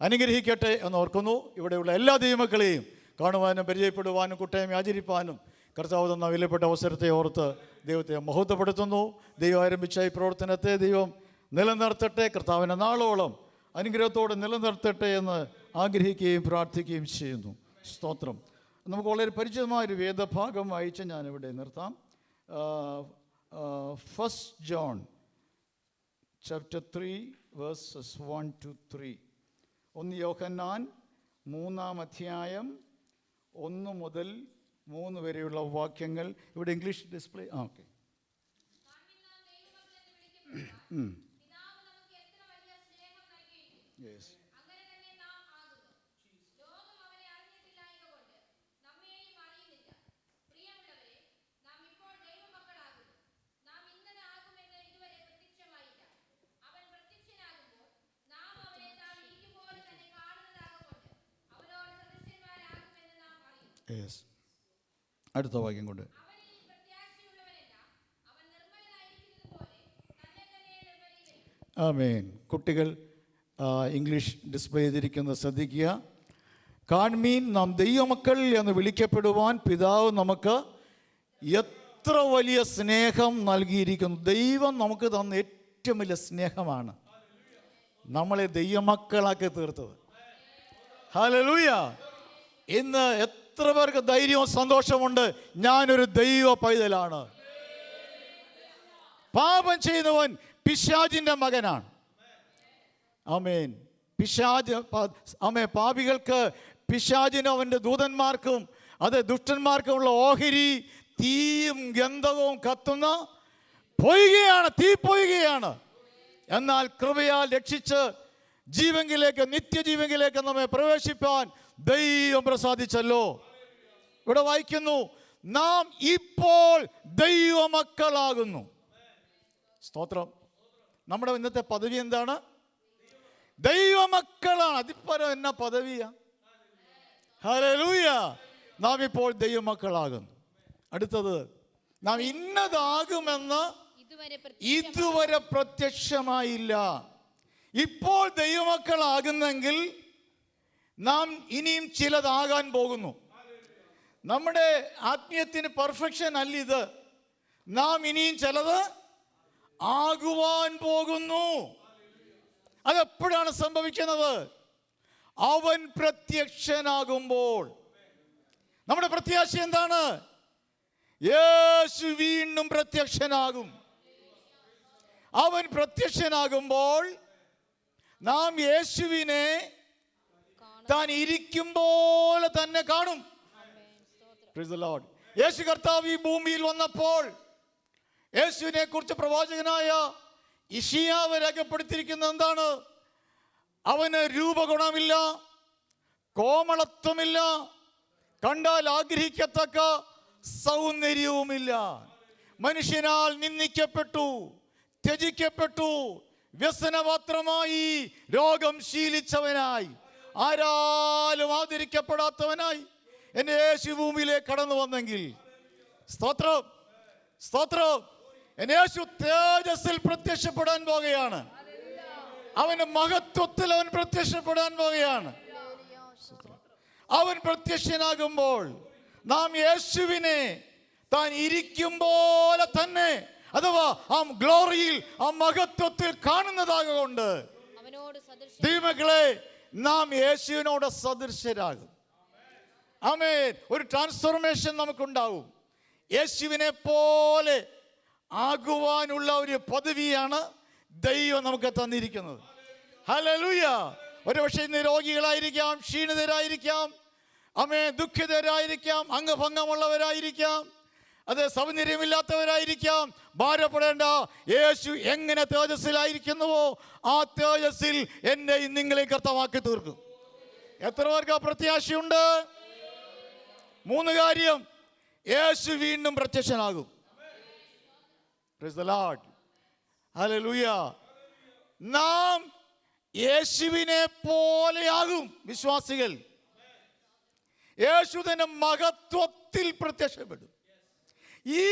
അനുഗ്രഹിക്കട്ടെ എന്ന് ഓർക്കുന്നു. ഇവിടെയുള്ള എല്ലാ ദൈവമക്കളെയും കാണുവാനും പരിചയപ്പെടുവാനും കൂട്ടായ്മ ആചരിപ്പാനും കർത്താവ് തന്ന വിലപ്പെട്ട അവസരത്തെ ഓർത്ത് ദൈവത്തെ മഹത്വപ്പെടുത്തുന്നു. ദൈവം ആരംഭിച്ച ഈ പ്രവർത്തനത്തെ ദൈവം നിലനിർത്തട്ടെ, കർത്താവിനെ നാളോളം അനുഗ്രഹത്തോടെ നിലനിർത്തട്ടെ എന്ന് ആഗ്രഹിക്കുകയും പ്രാർത്ഥിക്കുകയും ചെയ്യുന്നു. സ്തോത്രം. നമുക്ക് വളരെ പരിചിതമായൊരു വേദഭാഗം വായിച്ച് ഞാനിവിടെ നിർത്താം. 1 John chapter 3 verses 1 to 3. 1 യോഹന്നാൻ 3-ാം അധ്യായം 1 മുതൽ 3 വരെയുള്ള വാക്യങ്ങൾ ഇവിടെ English display. Okay. Yes. Yes. അടുത്ത വാക്യം കൊണ്ട്. ആമേൻ. കുട്ടികൾ ഇംഗ്ലീഷ് ഡിസ്പ്ലേ ചെയ്തിരിക്കുന്നത് ശ്രദ്ധിക്കുക. കാൺമീൻ, നാം ദൈവമക്കൾ എന്ന് വിളിക്കപ്പെടുവാൻ പിതാവ് നമുക്ക് എത്ര വലിയ സ്നേഹം നൽകിയിരിക്കുന്നു. ദൈവം നമുക്ക് തന്ന ഏറ്റവും വലിയ സ്നേഹമാണ് നമ്മളെ ദൈവമക്കളാക്കി തീർത്തത്. ഹല്ലേലൂയ. ഇന്ന് എത്ര പേർക്ക് ധൈര്യവും സന്തോഷമുണ്ട്, ഞാനൊരു ദൈവ പൈതലാണ്. പാപം ചെയ്തവൻ പിശാചിൻ്റെ മകനാണ്. ആമേൻ. പാപികൾക്ക് പിശാചിനും അവൻ്റെ ദൂതന്മാർക്കും അത് ദുഷ്ടന്മാർക്കുമുള്ള ഓഹരി തീയും ഗന്ധകവും കത്തുന്ന പൊയ്കയാണ്, തീ പൊയ്കയാണ്. എന്നാൽ കൃപയാൽ രക്ഷിച്ച് ജീവങ്കിലേക്ക്, നിത്യജീവങ്കിലേക്ക് നമ്മെ പ്രവേശിപ്പാൻ ദൈവം പ്രസാദിച്ചല്ലോ. ഇവിടെ വായിക്കുന്നു, നാം ഇപ്പോൾ ദൈവമക്കളാകുന്നു. സ്തോത്രം. നമ്മുടെ ഇന്നത്തെ പദവി എന്താണ്? ദൈവമക്കളാണ്. അതിപ്പരം എന്നാ പദവിയാ? ഹല്ലേലൂയ. നാം ഇപ്പോൾ ദൈവമക്കളാകുന്നു. അടുത്തത്, നാം ഇന്നതാകുമെന്ന് ഇതുവരെ പ്രത്യക്ഷമായില്ല. ഇപ്പോൾ ദൈവമക്കളാകുന്നെങ്കിൽ നാം ഇനിയും ചിലതാകാൻ പോകുന്നു. നമ്മുടെ ആത്മീയത്തിന് പെർഫെക്ഷൻ അല്ല ഇത്. നാം ഇനിയും ചിലത് ആകുവാൻ പോകുന്നു. അതെപ്പോഴാണ് സംഭവിക്കുന്നത്? അവൻ പ്രത്യക്ഷനാകുമ്പോൾ. നമ്മുടെ പ്രത്യാശ എന്താണ്? യേശു വീണ്ടും പ്രത്യക്ഷനാകും. അവൻ പ്രത്യക്ഷനാകുമ്പോൾ നാം യേശുവിനെ താൻ ഇരിക്കും പോലെ തന്നെ കാണും. Praise the Lord. യേശു കർത്താവ് ഈ ഭൂമിയിൽ വന്നപ്പോൾ യേശുവിനെ കുറിച്ച് പ്രവാചകനായ ഇശയ്യാവ് രേഖപ്പെടുത്തിയിരിക്കുന്നത് എന്താണ്? അവന് രൂപഗുണമില്ല, കോമളത്വമില്ല, കണ്ടാൽ ആഗ്രഹിക്കത്തക്ക സൗന്ദര്യവുമില്ല. മനുഷ്യനാൽ നിന്ദിക്കപ്പെട്ടു, ത്യജിക്കപ്പെട്ടു, വ്യസനപാത്രമായി, രോഗം ശീലിച്ചവനായി, ആരാലും ആദരിക്കപ്പെടാത്തവനായി എൻ്റെ യേശു ഭൂമിയിലേക്ക് കടന്നു വന്നെങ്കിൽ, സ്തോത്രം, സ്തോത്രം, എൻ്റെ യേശു തേജസ്സിൽ പ്രത്യക്ഷപ്പെടാൻ പോകുകയാണ്. അവന്റെ മഹത്വത്തിൽ അവൻ പ്രത്യക്ഷപ്പെടാൻ പോകുകയാണ്. അവൻ പ്രത്യക്ഷനാകുമ്പോൾ നാം യേശുവിനെ താൻ ഇരിക്കും പോലെ തന്നെ, അഥവാ ആ ഗ്ലോറിയിൽ, ആ മഹത്വത്തിൽ കാണുന്നതാകൊണ്ട് ദൈവമക്കളെ നാം യേശുവിനോട് സദൃശരാകും. ആമേൻ. ഒരു ട്രാൻസ്ഫോർമേഷൻ നമുക്കുണ്ടാവും. യേശുവിനെ പോലെ ആകുവാനുള്ള ഒരു പദവിയാണ് ദൈവം നമുക്ക് തന്നിരിക്കുന്നത്. ഹല്ലേലൂയ. ഒരുപക്ഷെ ഇന്ന് രോഗികളായിരിക്കാം, ക്ഷീണിതരായിരിക്കാം, ആമേൻ, ദുഃഖിതരായിരിക്കാം, അംഗഭംഗമുള്ളവരായിരിക്കാം, അത് സൗന്ദര്യമില്ലാത്തവരായിരിക്കാം, ഭാരപ്പെടേണ്ട. യേശു എങ്ങനെ തേജസ്സിലായിരിക്കുന്നുവോ ആ തേജസ്സിൽ എന്നെയും നിങ്ങളെയും കർത്താവാക്കി തീർക്കും. എത്ര പേർക്ക് ആ പ്രത്യാശയുണ്ട്? 3 കാര്യം. യേശു വീണ്ടും പ്രത്യക്ഷനാകും. Praise the Lord. Hallelujah. നാം യേശുവിനെ പോലെയാകും വിശ്വാസികൾ. യേശു തന്നെ മഹത്വത്തിൽ പ്രത്യക്ഷപ്പെടും. ഈ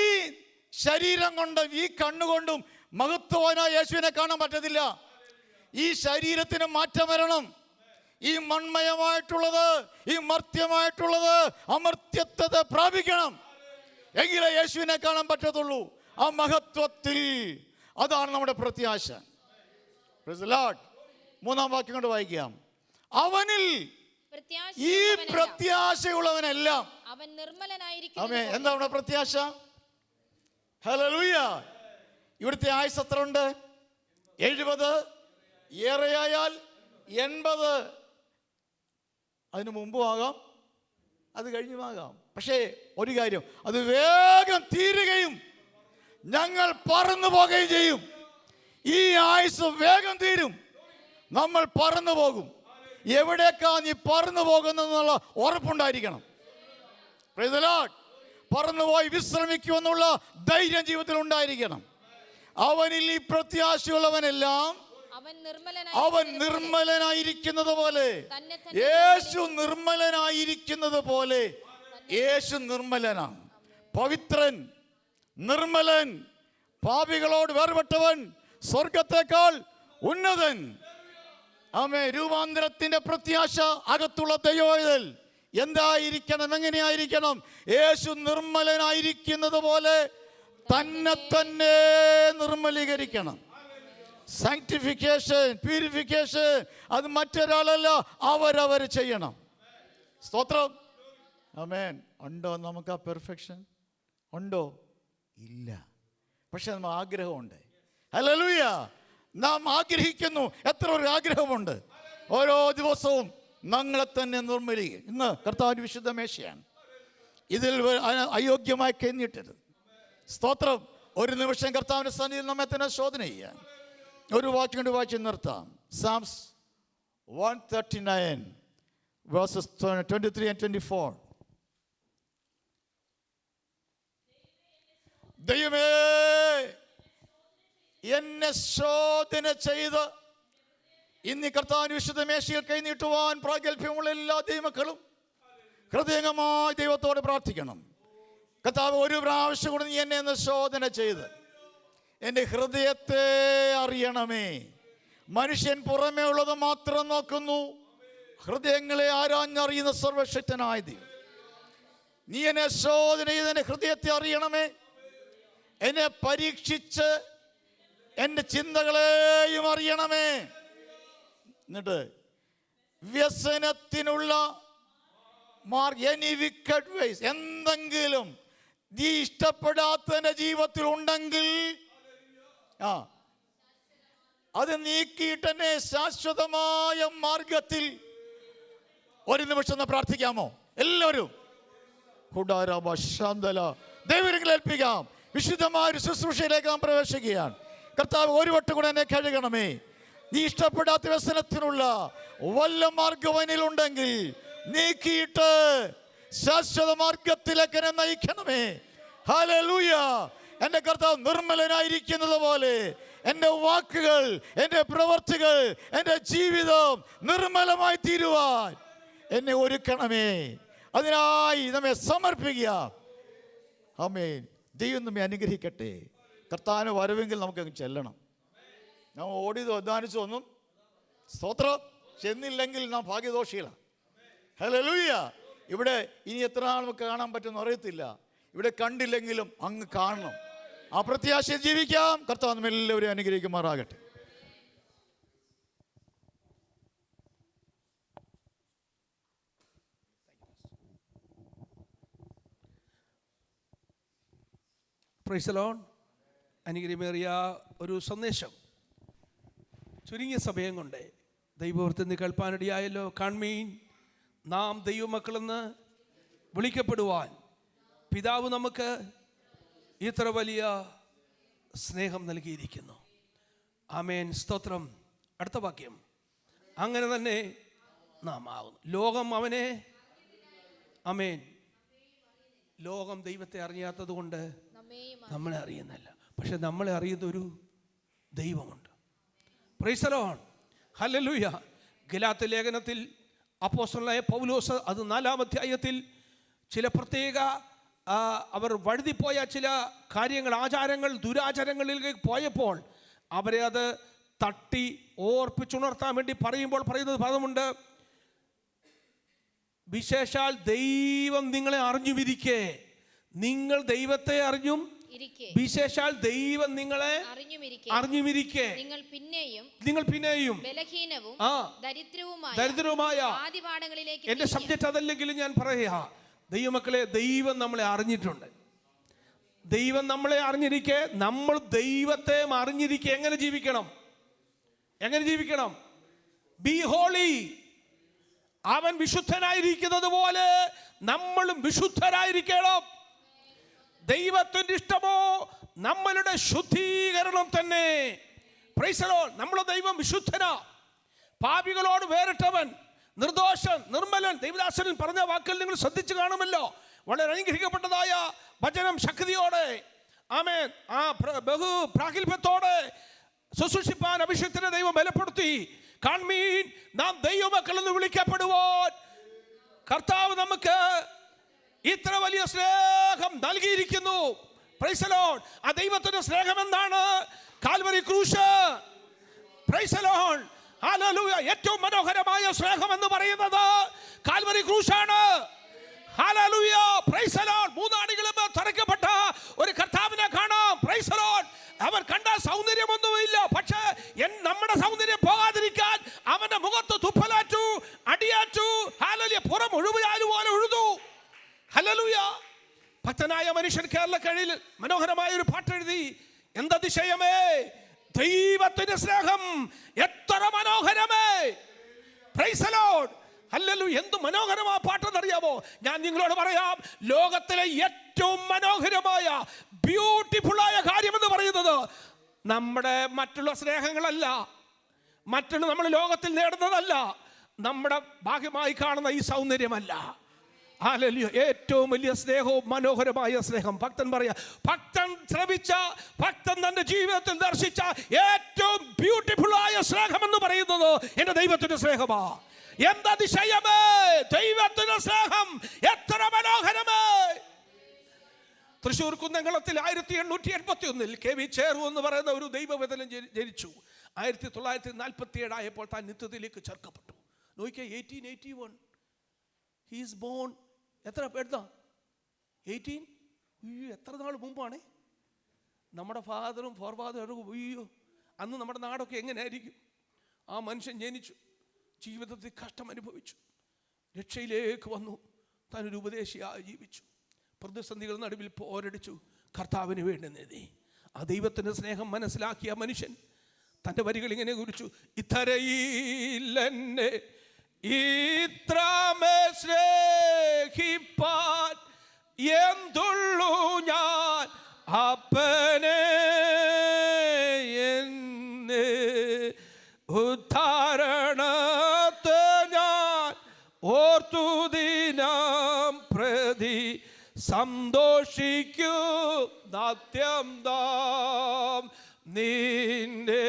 ശരീരം കൊണ്ടും ഈ കണ്ണുകൊണ്ടും മഹത്വവാനായ യേശുവിനെ കാണാൻ പറ്റത്തില്ല. ഈ ശരീരത്തിന് മാറ്റം വരണം. ഈ മൺമയമായിട്ടുള്ളത്, ഈ മർത്യമായിട്ടുള്ളത് അമർത്യത്വത്തെ പ്രാപിക്കണം. എങ്കിലേ യേശുവിനെ കാണാൻ പറ്റത്തുള്ളൂ. ആ മഹത്വത്തിൽ. അതാണ് നമ്മുടെ പ്രത്യാശ. Praise the Lord. 3-ാം വാക്യം കൊണ്ട് വായിക്കാം. അവനിൽ ഈ പ്രത്യാശയുള്ളവനെല്ലാം അവൻ നിർമ്മലനായിരിക്കും. ആമേൻ. എന്താ നമ്മുടെ പ്രത്യാശ? ഹല്ലേലൂയ. ഇവിടുത്തെ ആയുസ് എത്ര ഉണ്ട്? 70, ഏറെയായാൽ 80. അതിന് മുമ്പും ആകാം, അത് കഴിഞ്ഞുമാകാം. പക്ഷേ ഒരു കാര്യം, അത് വേഗം തീരുകയും ഞങ്ങൾ പറന്നു പോകുകയും ചെയ്യും. ഈ ആയുസ് വേഗം തീരും, നമ്മൾ പറന്നു പോകും. എവിടേക്കാ നീ പറന്നു പോകുന്നെന്നുള്ള ഉറപ്പുണ്ടായിരിക്കണം. Praise the Lord. പറന്നുപോയി വിശ്രമിക്കുമെന്നുള്ള ധൈര്യം ജീവിതത്തിൽ ഉണ്ടായിരിക്കണം. അവനിൽ ഈ പ്രത്യാശയുള്ളവനെല്ലാം അവൻ നിർമ്മലനായിരിക്കുന്നത് പോലെ, യേശു നിർമ്മലനായിരിക്കുന്നത് പോലെ. യേശു നിർമ്മലനാണ്, പവിത്രൻ, നിർമ്മലൻ, പാപികളോട് വേർപെട്ടവൻ, സ്വർഗത്തെക്കാൾ ഉന്നതൻ. ആമേൻ. രൂപാന്തരത്തിന്റെ പ്രത്യാശ അകത്തുള്ള ദൈവവേദൽ എന്തായിരിക്കണം? എങ്ങനെയായിരിക്കണം? യേശു നിർമ്മലനായിരിക്കുന്നത് പോലെ തന്നെ തന്നെ നിർമ്മലീകരിക്കണം. സാങ്ക്ടിഫിക്കേഷൻ, പ്യൂരിഫിക്കേഷൻ അത് മറ്റൊരാളല്ല, അവരവർ ചെയ്യണം. സ്തോത്രം. ആമേൻ. ഉണ്ടോ നമുക്ക് ആ പെർഫെക്ഷൻ? ഉണ്ടോ? ഇല്ല. പക്ഷെ നമ്മൾ ആഗ്രഹമുണ്ട്. ഹല്ലേലൂയ. നാം ആഗ്രഹിക്കുന്നു. എത്ര ഒരു ആഗ്രഹമുണ്ട്. ഓരോ ദിവസവും ഞങ്ങളെ തന്നെ നിർമ്മലീകരിക്കും. ഇന്ന് കർത്താവിൻ്റെ വിശുദ്ധ മേശയാണ്. ഇതിൽ അയോഗ്യമായി കഴിഞ്ഞിട്ടരുത്. സ്തോത്രം. ഒരു നിമിഷം കർത്താവിൻ്റെ സന്നിധിയിൽ നമ്മെ തന്നെ ശോധന ചെയ്യാൻ ഒരു വാക്യം കൊണ്ട് വായിച്ച് നിർത്താം. Psalms 139 verses 23 and 24. ദൈവമേ, എന്നെ ശോധന ചെയ്ത് ഇന്ന് കർത്താവിന്റെ വിശുദ്ധ മേശയിൽ കൈനീട്ടുവാൻ പ്രാഗൽഭ്യമുള്ള എല്ലാ ദൈവമക്കളും ഹൃദയംഗമായി ദൈവത്തോട് പ്രാർത്ഥിക്കണം. കർത്താവ്, ഒരു പ്രാവശ്യം കൂടി നീ എന്നെ ഒന്ന് ശോധന ചെയ്ത് എൻ്റെ ഹൃദയത്തെ അറിയണമേ. മനുഷ്യൻ പുറമേ ഉള്ളത് മാത്രം നോക്കുന്നു, ഹൃദയങ്ങളെ ആരാഞ്ഞറിയുന്ന സർവശക്തനായ ദൈവം, നീ എന്നെ ശോധന ചെയ്ത് എൻ്റെ ഹൃദയത്തെ അറിയണമേ. എന്നെ പരീക്ഷിച്ച് എൻ്റെ ചിന്തകളെയും അറിയണമേ. എന്നിട്ട് വ്യസനത്തിനുള്ള എന്തെങ്കിലും നീ ഇഷ്ടപ്പെടാത്ത എൻ്റെ ജീവിതത്തിൽ ഉണ്ടെങ്കിൽ അത് നീക്കിയിട്ട് എന്നെ ശാശ്വതമായ മാർഗത്തിൽ ഒരു നിമിഷം ഒന്ന് പ്രാർത്ഥിക്കാമോ? എല്ലാവരും ദൈവങ്ങളെ ഏൽപ്പിക്കാം. വിശുദ്ധമായ ഒരു ശുശ്രൂഷയിലേക്ക് നാം പ്രവേശിക്കുകയാണ്. കർത്താവ്, ഒരു വട്ടം കൂടെ എന്നെ കഴുകണമേ. നീ ഇഷ്ടപ്പെടാത്ത വ്യസനത്തിനുള്ള വല്ല മാർഗവനിലുണ്ടെങ്കിൽ നീക്കിയിട്ട് ശാശ്വത മാർഗത്തിലേക്ക് എന്നെ നയിക്കണമേ. ഹല്ലേലൂയ. എൻ്റെ കർത്താവ് നിർമ്മലനായിരിക്കുന്നത് പോലെ എൻ്റെ വാക്കുകൾ, എൻ്റെ പ്രവർത്തികൾ, എൻ്റെ ജീവിതം നിർമ്മലമായി തീരുവാൻ എന്നെ ഒരുക്കണമേ. അതിനായി നമ്മെ സമർപ്പിക്കുക. ആമേൻ. ദൈവം നമ്മെ അനുഗ്രഹിക്കട്ടെ. കർത്താവിന് വരവെങ്കിൽ നമുക്കങ്ങ് ചെല്ലണം. നാം ഓടിയതോ അധ്വാനിച്ചൊന്നും സ്തോത്രം ചെന്നില്ലെങ്കിൽ നാം ഭാഗ്യദോഷികളാണ്. ഹല്ലേലൂയ. ഇവിടെ ഇനി എത്ര നാൾ നമുക്ക് കാണാൻ പറ്റുമെന്ന് അറിയത്തില്ല. ഇവിടെ കണ്ടില്ലെങ്കിലും അങ്ങ് കാണണം. ആ പ്രത്യാശയിൽ ജീവിക്കാം. കർത്താവ് നമ്മെ എല്ലാവരെയും അനുഗ്രഹിക്കുമാറാകട്ടെ. Price the Lord. അനുഗ്രഹമേറിയ ഒരു സന്ദേശം ചുരുങ്ങിയ സമയം കൊണ്ട് ദൈവവൃത്തിന്ന് കേൾപ്പാനിടയായല്ലോ. കാൺമീൻ, നാം ദൈവമക്കളെന്ന് വിളിക്കപ്പെടുവാൻ പിതാവ് നമുക്ക് ഇത്ര വലിയ സ്നേഹം നൽകിയിരിക്കുന്നു. ആമേൻ, സ്തോത്രം. അടുത്ത വാക്യം, അങ്ങനെ തന്നെ നാം ആകുന്നു. ലോകം അവനെ, ആമേൻ, ലോകം ദൈവത്തെ അറിയാത്തത് കൊണ്ട് നമ്മളെ അറിയുന്നില്ല. പക്ഷെ നമ്മളെ അറിയുന്ന ഒരു ദൈവമുണ്ട്. Price the lord, hallelujah. Galatia ലേഖനത്തിൽ അപ്പോസ്തലനായ പൗലോസ് അത് 4-ാം അധ്യായത്തിൽ ചില പ്രത്യേക അവർ വഴുതിപ്പോയ ചില കാര്യങ്ങൾ, ആചാരങ്ങൾ, ദുരാചാരങ്ങളിലേക്ക് പോയപ്പോൾ അവരെ അത് തട്ടി ഓർപ്പിച്ചുണർത്താൻ വേണ്ടി പറയുന്നത് പദമുണ്ട്, വിശേഷാൽ ദൈവം നിങ്ങളെ അറിഞ്ഞുമിരിക്കെ. നിങ്ങൾ ദൈവത്തെ അറിഞ്ഞും വിശേഷാൽ ദൈവം നിങ്ങളെ അറിഞ്ഞുമിരിക്കെ നിങ്ങൾ പിന്നെയും ബലഹീനവും ദരിദ്രവുമായ എന്റെ സബ്ജക്റ്റ് അതല്ലെങ്കിലും ഞാൻ പറയാ, ദൈവമക്കളെ, ദൈവം നമ്മളെ അറിഞ്ഞിട്ടുണ്ട്. ദൈവം നമ്മളെ അറിഞ്ഞിരിക്കെ നമ്മൾ ദൈവത്തെ അറിഞ്ഞിരിക്കെ എങ്ങനെ ജീവിക്കണം? Be holy. അവൻ വിശുദ്ധനായിരിക്കുന്നത് പോലെ നമ്മളും വിശുദ്ധരായിരിക്കണം. ദൈവത്തിന്റെ ഇഷ്ടമോ നമ്മളുടെ ശുദ്ധീകരണം തന്നെ. Price the Lord. നമ്മുടെ ദൈവം വിശുദ്ധനാ, പാപികളോട് വേറിട്ടവൻ, നിർദോഷൻ, നിർമ്മലൻ. ദൈവദാസൻ പറഞ്ഞ വാക്കുകൾ നിങ്ങൾ ശ്രദ്ധിച്ചു കാണുമല്ലോ. വളരെ അനുഗ്രഹിക്കപ്പെട്ടതായ വചനം, ശക്തിയോടെ, ആമേൻ, ആ ബഹു പ്രാഗൽഭ്യത്തോടെ ശുശ്രൂഷിപ്പാൻ അഭിഷേകത്തിനെ ദൈവം ബലപ്പെടുത്തി. കാൺമീൻ, നാം ദൈവമക്കൾ എന്ന് വിളിക്കപ്പെടുവാൻ കർത്താവ് നമുക്ക് ഇത്ര വലിയ സ്നേഹം നൽകിയിരിക്കുന്നു. Praise the lord. ആ ദൈവത്തിന്റെ സ്നേഹം എന്താണ്? കാൽവരി ക്രൂശ്. പ്രൈസ് ദി ലോർഡ്, ഹല്ലേലൂയ. ഏറ്റവും മനോഹരമായ സ്നേഹം എന്ന് പറയുന്നത് കാൽവരി ക്രൂശാണ്. ഹല്ലേലൂയ, പ്രൈസ് ദി ലോർഡ്. 3 ആണികളും തറയ്ക്കപ്പെട്ട ഒരു കർത്താവിനെ കാണാം. Praise the lord. അവൻ കണ്ട സൗന്ദര്യമൊന്നുമില്ല, പക്ഷേ നമ്മുടെ സൗന്ദര്യം പോകാതിരിക്കാൻ അവന്റെ മുഖത്ത് തുപ്പലാറ്റു, അടിയാറ്റു. ഹല്ലേലൂയ. പുറം ഒഴുകുചാലു പോലെ ഒഴുതു. ഹല്ലേലൂയ. ഭക്തനായ മനുഷ്യൻ കേരളക്കരയിൽ മനോഹരമായ ഒരു പാട്ടെഴുതി, എന്തതിശയമേ ദൈവത്തിന്റെ സ്നേഹം എത്ര മനോഹരമേ. പ്രൈസ് ദി ലോർഡ്, ഹല്ലേലൂയ. എന്ത് മനോഹരമായ പാട്ടെന്നറിയാമോ? ഞാൻ നിങ്ങളോട് പറയാം, ലോകത്തിലെ ഏറ്റവും മനോഹരമായ ബ്യൂട്ടിഫുള്ളായ കാര്യം എന്ന് പറയുന്നത് നമ്മുടെ മറ്റുള്ള സ്നേഹങ്ങളല്ല, മറ്റുള്ള നമ്മൾ ലോകത്തിൽ നേടുന്നതല്ല, നമ്മുടെ ഭാഗ്യമായി കാണുന്ന ഈ സൗന്ദര്യമല്ല. ഹല്ലേലൂയ. ഏറ്റവും വലിയ സ്നേഹവും മനോഹരമായ സ്നേഹം. ഭക്തൻ പറയാ, ഭക്തൻ ശ്രവിച്ച, ഭക്തൻ തന്റെ ജീവിതത്തിൽ ദർശിച്ച ഏറ്റവും ബ്യൂട്ടിഫുൾ ആയ സ്നേഹം എന്ന് പറയുന്നത് എന്റെ ദൈവത്തിന്റെ സ്നേഹമാ. എന്തതിശയമേ ദൈവത്തിന്റെ സ്നേഹം എത്ര മനോഹരമേ. തൃശ്ശൂർ കുന്നംകുളത്തിൽ 1881 കെ വി ചേറു എന്ന് പറയുന്ന ഒരു ദൈവവേദനം ജനിച്ചു. 1947 ആയപ്പോൾ താൻ നിത്യത്തിലേക്ക് ചേർക്കപ്പെട്ടു. നോക്കിയേ, 1881 ഹീസ് ബോൺ. എത്ര എഴുതാം? 18. എത്ര നാൾ മുമ്പാണ് നമ്മുടെ ഫാദറും ഫോർഫാദറും. അയ്യോ, അന്ന് നമ്മുടെ നാടൊക്കെ എങ്ങനെയായിരിക്കും? ആ മനുഷ്യൻ ജനിച്ചു, ജീവിതത്തിൽ കഷ്ടം അനുഭവിച്ചു, രക്ഷയിലേക്ക് വന്നു, താനൊരു ഉപദേശിയായി ജീവിച്ചു, പ്രതിസന്ധികൾ നടുവിൽ പോരടിച്ചു, കർത്താവിന് വേണ്ടി നേടി. ആ ദൈവത്തിൻ്റെ സ്നേഹം മനസ്സിലാക്കിയ മനുഷ്യൻ തൻ്റെ വരികൾ ഇങ്ങനെ കുറിച്ചു, ഇത്തരയിലെന്നെ ഇത്രമേ സ്നേഹിപ്പാൻ എന്തുള്ളൂ ഞാൻ അപ്പനെ എന്നെ ഉദ്ധാരണത്തെ ഞാൻ ഓർത്തു ദിനം പ്രതി സന്തോഷിക്കൂ നാത്യം ദാം നിന്റെ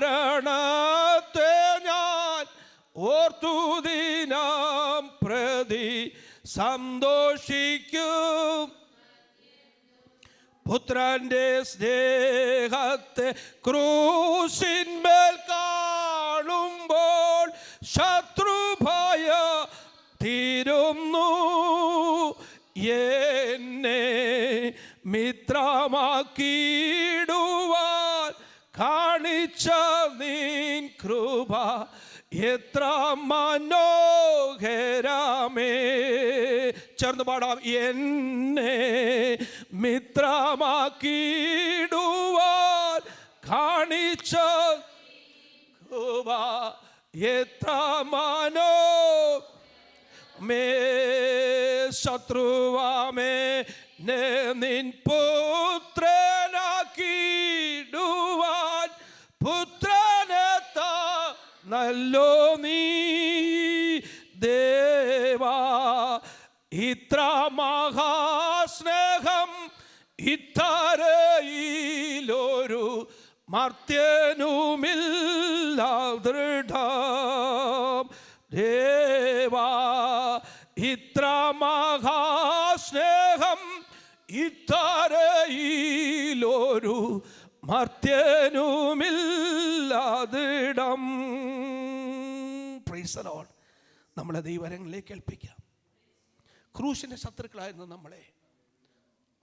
ഉദ്ധാരണത്തെ ഞാൻ ഓർത്തു ദിനം പ്രതി സന്തോഷിക്കും. പുത്രന്റെ സ്നേഹത്തെ ക്രൂശിന്മേൽ കാണുമ്പോൾ ശത്രുഭയ തീരുന്നു. എന്നെ മിത്രമാക്കിയിടുവാൻ കാണിച്ച നിൻ കൃപ എത്ര മനോഹരമേ. ചേർന്ന് പാടാം. എന്നെ മിത്രമാക്കിയിടുവാൻ കാണിച്ച കൃപ എത്ര മനോ മേ ശത്രുവാമേ എന്നെ നിൻ പുത്രനാക്കിടുവാൻ പുത്രനെത്താ നല്ലോ നീ ദേവാ. ഇത്ര മഹാസ്നേഹം ഇത്തരയിലൊരു മർത്യനുമില്ല ദൃഢം ദേവാ. ഇത്ര മഹാസ്നേഹം ഇത്തരയിലൊരു മർത്യനുമില്ല ദൃഢം. Praise the lord. നമ്മളെ ദൈവരങ്ങളിലേക്ക് ഏൽപ്പിക്കാം. ക്രൂശിൻ്റെ ശത്രുക്കളായിരുന്നു നമ്മളെ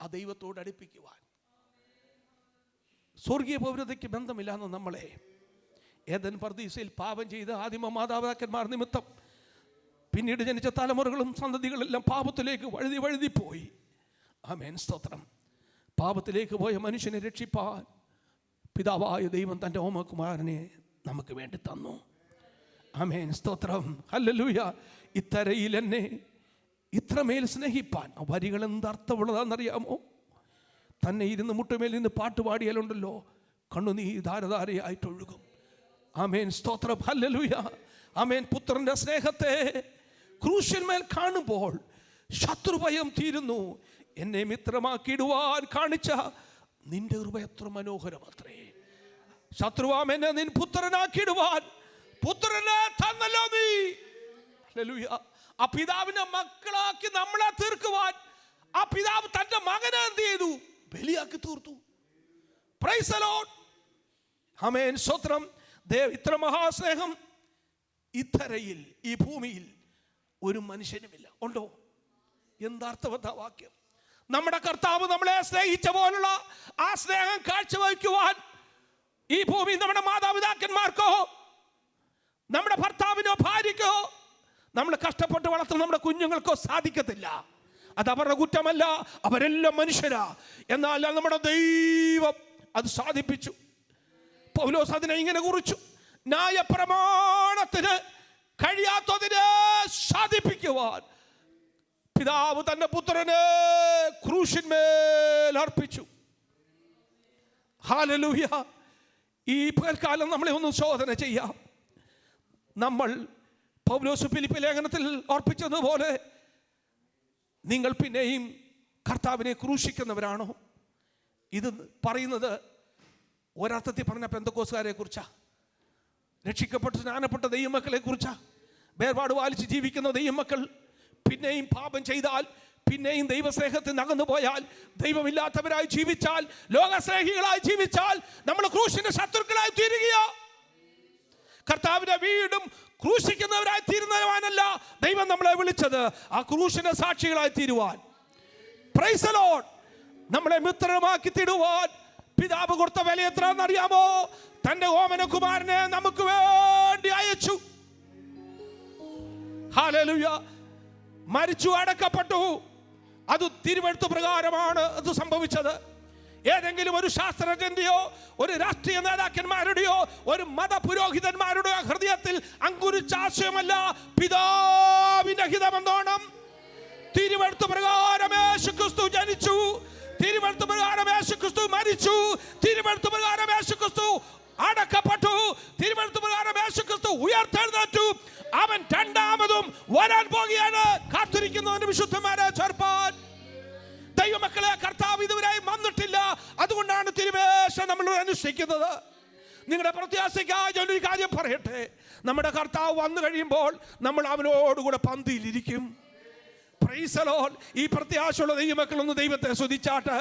ആ ദൈവത്തോട് അടുപ്പിക്കുവാൻ, സ്വർഗീയ പൗരതയ്ക്ക് ബന്ധമില്ലാന്ന് നമ്മളെ ഏദൻ പർദീസയിൽ പാപം ചെയ്ത് ആദിമ മാതാപിതാക്കന്മാർ നിമിത്തം പിന്നീട് ജനിച്ച തലമുറകളും സന്തതികളെല്ലാം പാപത്തിലേക്ക് വഴുതിപ്പോയി. ആമേൻ, സ്തോത്രം. പാപത്തിലേക്ക് പോയ മനുഷ്യനെ രക്ഷിപ്പാൻ പിതാവായ ദൈവം തൻ്റെ ഓമകുമാരനെ നമുക്ക് വേണ്ടി തന്നു. ആമേൻ, സ്തോത്രം. ഹല്ലേലൂയ. ഇത്തരയിൽ എന്നെ ഇത്രമേൽ സ്നേഹിപ്പാൻ. ആ വരികൾ എന്തർത്ഥമുള്ളതാണെന്നറിയാമോ? തന്നെ ഇരുന്ന് മുട്ടുമേൽ നിന്ന് പാട്ട് പാടിയാലുണ്ടല്ലോ കണ്ണുനീ ധാരധാരയായിട്ടൊഴുകും. ആമേൻ, സ്തോത്രം. ഹല്ലേലൂയ. ആമേൻ. പുത്രൻ്റെ സ്നേഹത്തെ ക്രൂശിന്മേൽ കാണുമ്പോൾ ശത്രുഭയം തീരുന്നു. എന്നെ മിത്രമാക്കിയിടുവാൻ കാണിച്ച നിന്റെ കൃപ എത്ര മനോഹരമത്രേ. ശത്രുവാം എന്നെ നിൻ പുത്രനാക്കിയിടുവാൻ പുത്രനെ തന്നല്ലോ നീ. ഹല്ലേലൂയ. ആ പിതാവിനെ മക്കളാക്കി നമ്മളെ തീർക്കുവാൻ ആ പിതാവ് തന്റെ മകനെ എന്ത് ചെയ്തു? ബലിയാക്കി തീർത്തു. Price the lord. ആമേൻ, സ്തോത്രം. ഇത്ര മഹാസ്നേഹം ഇത്തരയിൽ ഈ ഭൂമിയിൽ ഒരു മനുഷ്യനുമില്ല. ഉണ്ടോ? എന്താർത്ഥവത്ത വാക്യം. നമ്മുടെ കർത്താവ് നമ്മളെ സ്നേഹിച്ച പോലുള്ള ആ സ്നേഹം കാഴ്ചവയ്ക്കുവാൻ ഈ ഭൂമി നമ്മുടെ മാതാപിതാക്കന്മാർക്കോ നമ്മുടെ ഭർത്താവിനോ ഭാര്യയ്ക്കോ നമ്മൾ കഷ്ടപ്പെട്ട് വളർത്തുന്ന നമ്മുടെ കുഞ്ഞുങ്ങൾക്കോ സാധിക്കത്തില്ല. അത് അവരുടെ കുറ്റമല്ല, അവരെല്ലാം മനുഷ്യരാ. എന്നാൽ നമ്മുടെ ദൈവം അത് സാധിപ്പിച്ചു. പൗലോസ് അതിനെ ഇങ്ങനെ കുറിച്ചു: ന്യായപ്രമാണത്തിന് കഴിയാത്തതിനെ സാധിപ്പിക്കുവാൻ പിതാവ് തന്റെ പുത്രനെ ക്രൂശിന്മേൽ അർപ്പിച്ചു. ഹല്ലേലൂയ. ഈ പകൽക്കാലം നമ്മളെ ഒന്ന് ശോധന ചെയ്യാം. നമ്മൾ പൗലോസ് ഫിലിപ്പി ലേഖനത്തിൽ ഓർപ്പിച്ചതുപോലെ നിങ്ങൾ പിന്നെയും കർത്താവിനെ ക്രൂശിക്കുന്നവരാണോ? ഇത് പറയുന്നത് ഒരർത്ഥത്തിൽ പറഞ്ഞ പെന്തക്കോസ്തുകാരെ കുറിച്ചാ, രക്ഷിക്കപ്പെട്ട് സ്നാനപ്പെട്ട ദൈവമക്കളെ കുറിച്ചാ. വേർപാട് പാലിച്ച് ജീവിക്കുന്ന ദൈവമക്കൾ പിന്നെയും പാപം ചെയ്താൽ, പിന്നെയും ദൈവസ്നേഹത്തിൽ നകന്നു പോയാൽ, ദൈവമില്ലാത്തവരായി ജീവിച്ചാൽ, ലോകസ്നേഹികളായി ജീവിച്ചാൽ നമ്മൾ ക്രൂശിന്റെ ശത്രുക്കളായി തീരുകയോ? കർത്താവിന്റെ വീടും ക്രൂശിക്കുന്നവരായി തീരുന്നവനല്ല ദൈവം നമ്മളെ വിളിച്ചത്, ആ ക്രൂശിന്റെ സാക്ഷികളായി തീരുവാൻ. Price the lord. നമ്മളെ മിത്രമാക്കി തീരുവാൻ പിതാവ് കൊടുത്ത വില എത്രയെന്നറിയാമോ? തന്റെ ഓമനകുമാരനെ നമുക്ക് വേണ്ടി അയച്ചു. ഹല്ലേലൂയ. മരിച്ചു, അടക്കപ്പെട്ടു. അത് തിരുവെഴുത്ത് പ്രകാരമാണ് അത് സംഭവിച്ചത്. ഏതെങ്കിലും ഒരു ശാസ്ത്രജ്ഞന്റെയോ ഒരു രാഷ്ട്രീയ നേതാക്കന്മാരുടെയോ ഒരു മതപുരോഹിതന്മാരുടെയോ ഹൃദയത്തിൽ അങ്കുരിച്ച ആശയമല്ല. പിതാവിന്റെ ഹിതമെന്നോണം തിരുവെഴുത്ത് പ്രകാരം യേശുക്രിസ്തു ജനിച്ചു, തിരുവെഴുത്ത് പ്രകാരം യേശുക്രിസ്തു മരിച്ചു, തിരുവെഴുത്ത് പ്രകാരം യേശുക്രിസ്തു അടക്കപ്പെട്ടു, തിരുവെഴുത്ത് പ്രകാരം യേശുക്രിസ്തു ഉയർത്തെഴുന്നേറ്റു. അവൻ രണ്ടാമതും വരാൻ പോകുകയാണ്. കാത്തിരിക്കുന്നവന്റെ വിശുദ്ധന്മാരെ ചേർപ്പാൻ. ദൈവമക്കളെ, കർത്താവ് ഇതുവരെയും വന്നിട്ടില്ല. അതുകൊണ്ടാണ് തിരുവേഷം നമ്മൾ അനുഷ്ഠിക്കുന്നത്. നിങ്ങളുടെ പ്രത്യാശയ്ക്കായി ഞാനൊരു കാര്യം പറയട്ടെ. നമ്മുടെ കർത്താവ് വന്നു കഴിയുമ്പോൾ നമ്മൾ അവനോടുകൂടെ പന്തിയിലിരിക്കും. Price the lord. ഈ പ്രത്യാശയുള്ള ദൈവമക്കളൊന്ന് ദൈവത്തെ സ്തുതിച്ചാട്ട്.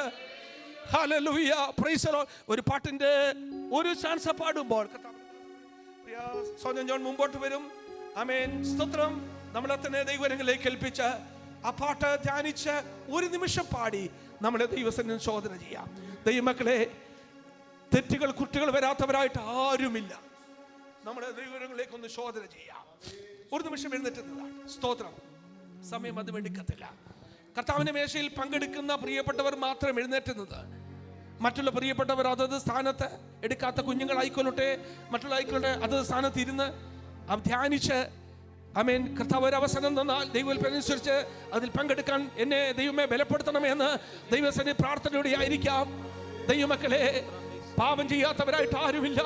ഹല്ലേലൂയ. Praise the Lord. ഒരു പാട്ടിന്റെ ഒരു ചാൻസ് പാടുമ്പോൾ സോജൻ ജോൺ മുമ്പോട്ട് വരും. ആമേൻ, സ്തോത്രം. നമ്മളെ തന്നെ ദൈവങ്ങളിലേക്ക് ഏൽപ്പിച്ച് ആ പാട്ട് ധ്യാനിച്ച് ഒരു നിമിഷം പാടി നമ്മളെ ദൈവസന്നിധിയിൽ ശോധന ചെയ്യാം. ദൈവമക്കളെ, തെറ്റുകൾ കുറ്റങ്ങൾ വരാത്തവരായിട്ട് ആരുമില്ല. നമ്മുടെ ദൈവങ്ങളിലേക്ക് ഒന്ന് ശോധന ചെയ്യാം. ഒരു നിമിഷം എഴുന്നേറ്റുന്നതാണ്. സ്തോത്രം. സമയം അത് വേണ്ടിക്കത്തില്ല. കർത്താവിന്റെ മേശയിൽ പങ്കെടുക്കുന്ന പ്രിയപ്പെട്ടവർ മാത്രം എഴുന്നേറ്റുന്നത്. മറ്റുള്ള പ്രിയപ്പെട്ടവർ അതത് സ്ഥാനത്ത്, എടുക്കാത്ത കുഞ്ഞുങ്ങളായിക്കൊള്ളട്ടെ, മറ്റുള്ള ആയിക്കൊള്ളട്ടെ, അതത് സ്ഥാനത്ത് ഇരുന്ന് ധ്യാനിച്ച് ആമേൻ. കർത്താവ് ഒരു അവസരം തന്നാൽ ദൈവകൽപ്പനയനുസരിച്ച് അതിൽ പങ്കെടുക്കാൻ എന്നെ ദൈവമേ ബലപ്പെടുത്തണമെന്ന് ദൈവസന്നിധി പ്രാർത്ഥനയോടെ ആയിരിക്കാം. ദൈവമക്കളെ, പാപം ചെയ്യാത്തവരായിട്ട് ആരുമില്ല,